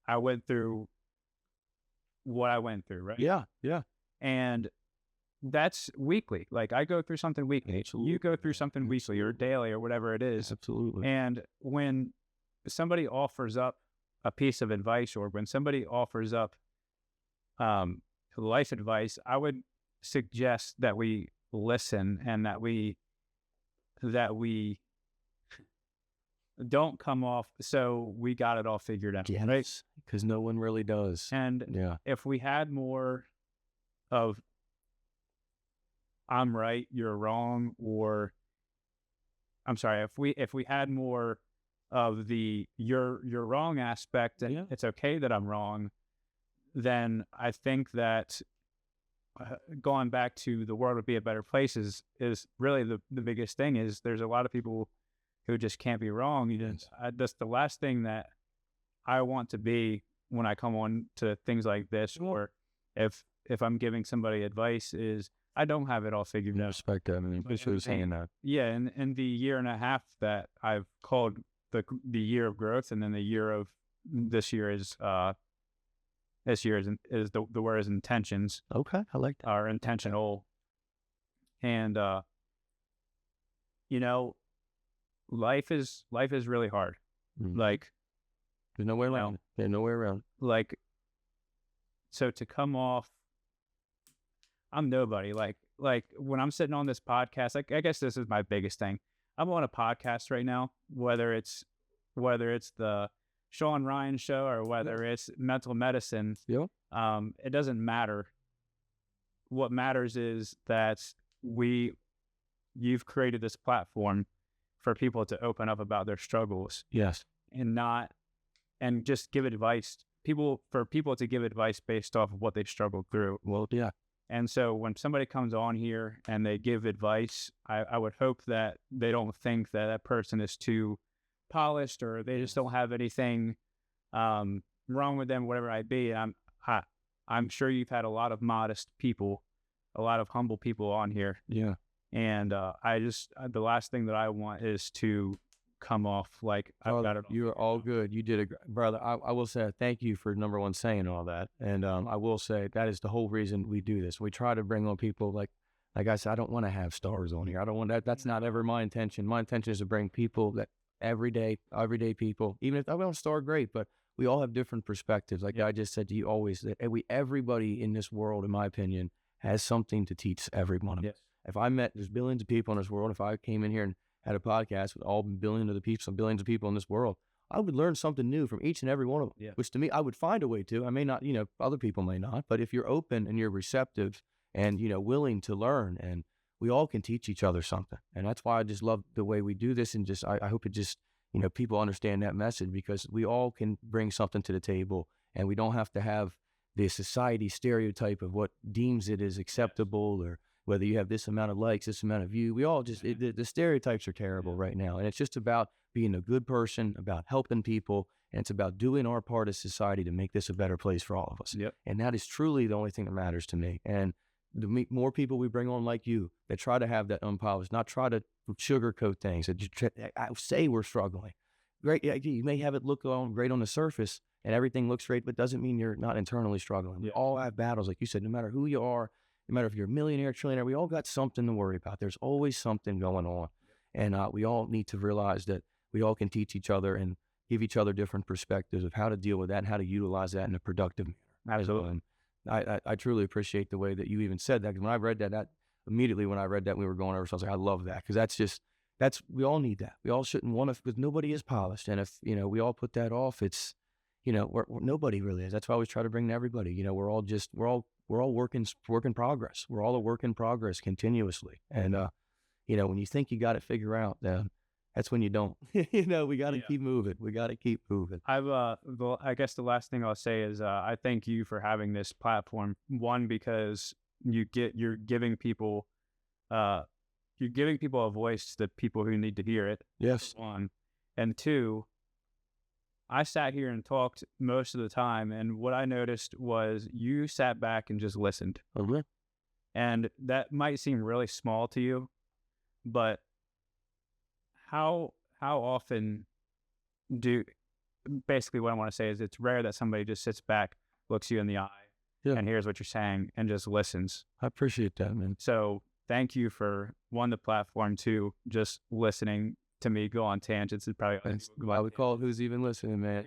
I went through what I went through, right?
Yeah.
And that's weekly. Like I go through something weekly.
Absolutely.
You go through something weekly or daily or whatever it is.
Absolutely.
And when somebody offers up a piece of advice, or when somebody offers up life advice, I would suggest that we listen, and that we don't come off so we got it all figured out.
Yes, right? Because no one really does.
And if we had more of I'm right, you're wrong, or I'm sorry, if we had more of the you're wrong aspect, and it's okay that I'm wrong, then I think that going back to the world would be a better place is really the biggest thing. Is there's a lot of people who just can't be wrong. That's the last thing that I want to be when I come on to things like this, or if I'm giving somebody advice, is I don't have it all figured out.
Respect that. I mean, appreciate you saying that.
Yeah, and the year and a half that I've called the year of growth, and then the year of this year is the word is intentions.
Okay, I like that.
Are intentional, and life is really hard. Like,
there's no way around. There's no way around.
Like, so to come off, I'm nobody. Like when I'm sitting on this podcast, I guess this is my biggest thing. I'm on a podcast right now, whether it's the Sean Ryan show or whether it's mental medicine.
Yeah.
It doesn't matter. What matters is that you've created this platform for people to open up about their struggles.
Yes.
And just give advice. For people to give advice based off of what they've struggled through.
Well, yeah.
And so when somebody comes on here and they give advice, I would hope that they don't think that person is too polished, or they just don't have anything wrong with them, whatever it might be. I'm sure you've had a lot of modest people, a lot of humble people on here.
Yeah.
And the last thing that I want is to come off like I've got it.
You are all good. You did brother. I will say thank you for number one saying all that. And I will say that is the whole reason we do this. We try to bring on people like I said, I don't want to have stars on here. I don't want that. That's not ever my intention. My intention is to bring people that everyday people, even if I don't star great, but we all have different perspectives. Like I just said to you always, that everybody in this world, in my opinion, has something to teach everyone.
Yes.
If I met, there's billions of people in this world. If I came in here and had a podcast with all billions of people in this world, I would learn something new from each and every one of them, which to me, I would find a way to. I may not, other people may not, but if you're open and you're receptive and, willing to learn, and we all can teach each other something. And that's why I just love the way we do this. And just, I hope it just, people understand that message, because we all can bring something to the table, and we don't have to have the society stereotype of what deems it as acceptable, or whether you have this amount of likes, this amount of view. We all just, the stereotypes are terrible right now. And it's just about being a good person, about helping people, and it's about doing our part as society to make this a better place for all of us.
Yep.
And that is truly the only thing that matters to me. And the more people we bring on like you that try to have that unpolished, not try to sugarcoat things, that I say we're struggling. Great, you may have it look great on the surface and everything looks great, but doesn't mean you're not internally struggling. We all have battles, like you said, no matter who you are, no matter if you're a millionaire, trillionaire, we all got something to worry about. There's always something going on. And we all need to realize that we all can teach each other and give each other different perspectives of how to deal with that and how to utilize that in a productive manner.
Absolutely.
I truly appreciate the way that you even said that, because when I read that immediately when I read that, we were going over, so I was like, I love that, because we all need that. We all shouldn't want to, because nobody is polished. And if, we all put that off, it's, nobody really is. That's why I always try to bring to everybody, we're all work in progress. We're all a work in progress continuously. And, when you think you got it figured out, that's when you don't. We got to keep moving. We got to keep moving.
I guess the last thing I'll say is I thank you for having this platform. One, because you're giving people a voice to the people who need to hear it.
Yes.
One, and two, I sat here and talked most of the time, and what I noticed was you sat back and just listened.
Okay.
And that might seem really small to you, but how often basically what I want to say is it's rare that somebody just sits back, looks you in the eye, and hears what you're saying and just listens.
I appreciate that, man.
So thank you for, one, the platform, two, just listening to me go on tangents. It's probably
I would call it who's even listening, man.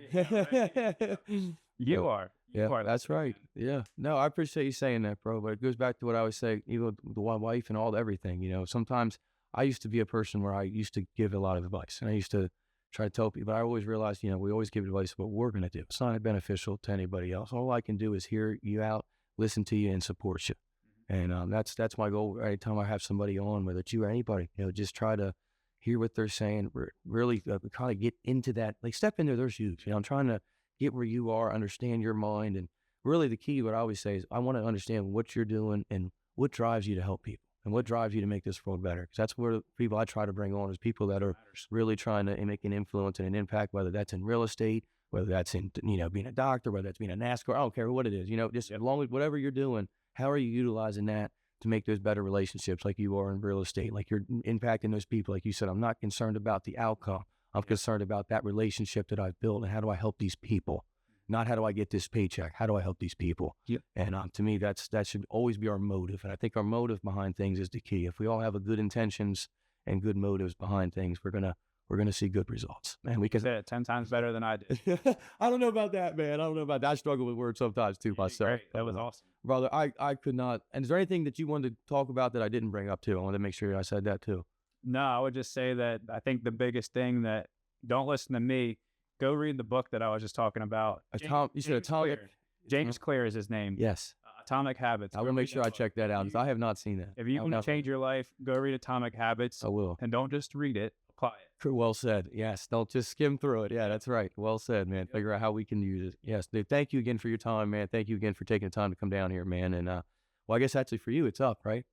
You are.
That's right. Yeah. No, I appreciate you saying that, bro. But it goes back to what I always say, even with the wife and everything. Sometimes I used to be a person where I used to give a lot of advice, and I used to try to tell people, but I always realized, we always give advice what we're going to do. It's not beneficial to anybody else. All I can do is hear you out, listen to you, and support you. And that's my goal. Anytime I have somebody on, whether it's you or anybody, just try to hear what they're saying, really kind of get into that, like step into their shoes. I'm trying to get where you are, understand your mind, and really the key, what I always say is I want to understand what you're doing and what drives you to help people and what drives you to make this world better. Because that's where the people I try to bring on is people that are really trying to make an influence and an impact, whether that's in real estate, whether that's in, being a doctor, whether that's being a NASCAR, I don't care what it is, just as long as whatever you're doing, how are you utilizing that to make those better relationships like you are in real estate, like you're impacting those people. Like you said, I'm not concerned about the outcome. I'm concerned about that relationship that I've built and how do I help these people? Not how do I get this paycheck? How do I help these people?
Yep.
And to me, that should always be our motive. And I think our motive behind things is the key. If we all have a good intentions and good motives behind things, we're gonna see good results. Man, we can
say it 10 times better than I did.
I don't know about that, man. I don't know about that. I struggle with words sometimes too myself.
Great. That was awesome.
Brother, I could not. And is there anything that you wanted to talk about that I didn't bring up too? I wanted to make sure I said that too.
No, I would just say that I think the biggest thing that don't listen to me, go read the book that I was just talking about.
You said Atomic.
James Clear is his name.
Yes.
Atomic Habits.
I will make sure I check that out. I have not seen that.
If you want to change your life, go read Atomic Habits.
I will.
And don't just read it, apply it.
Well said. Yes. Don't just skim through it. Yeah, that's right. Well said, man. Figure out how we can use it. Yes. Dude, thank you again for your time, man. Thank you again for taking the time to come down here, man. And well, I guess actually for you, it's up, right?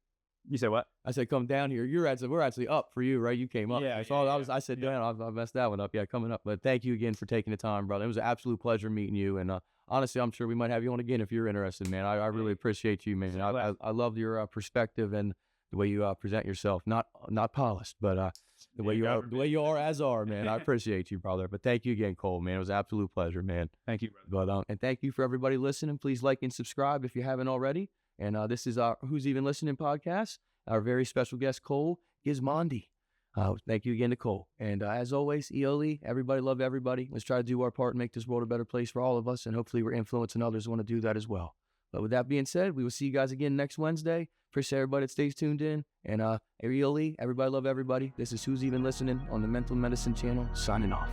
You said what?
I said come down here. We're actually up for you, right? You came up.
Yeah.
I said down. I messed that one up. Yeah, coming up. But thank you again for taking the time, brother. It was an absolute pleasure meeting you. And honestly, I'm sure we might have you on again if you're interested, man. I really appreciate you, man. I love your perspective and the way you present yourself. Not polished, but the way you are as are, man. I appreciate you, brother. But thank you again, Cole, man. It was an absolute pleasure, man.
Thank you, brother.
But and thank you for everybody listening. Please like and subscribe if you haven't already. And this is our Who's Even Listening podcast. Our very special guest, Cole Gismondi. Thank you again to Cole. And as always, EOLE, everybody love everybody. Let's try to do our part and make this world a better place for all of us. And hopefully we're influencing others who want to do that as well. But with that being said, we will see you guys again next Wednesday. Appreciate everybody that stays tuned in. And EOLE, everybody love everybody. This is Who's Even Listening on the Mental Medicine Channel, signing off.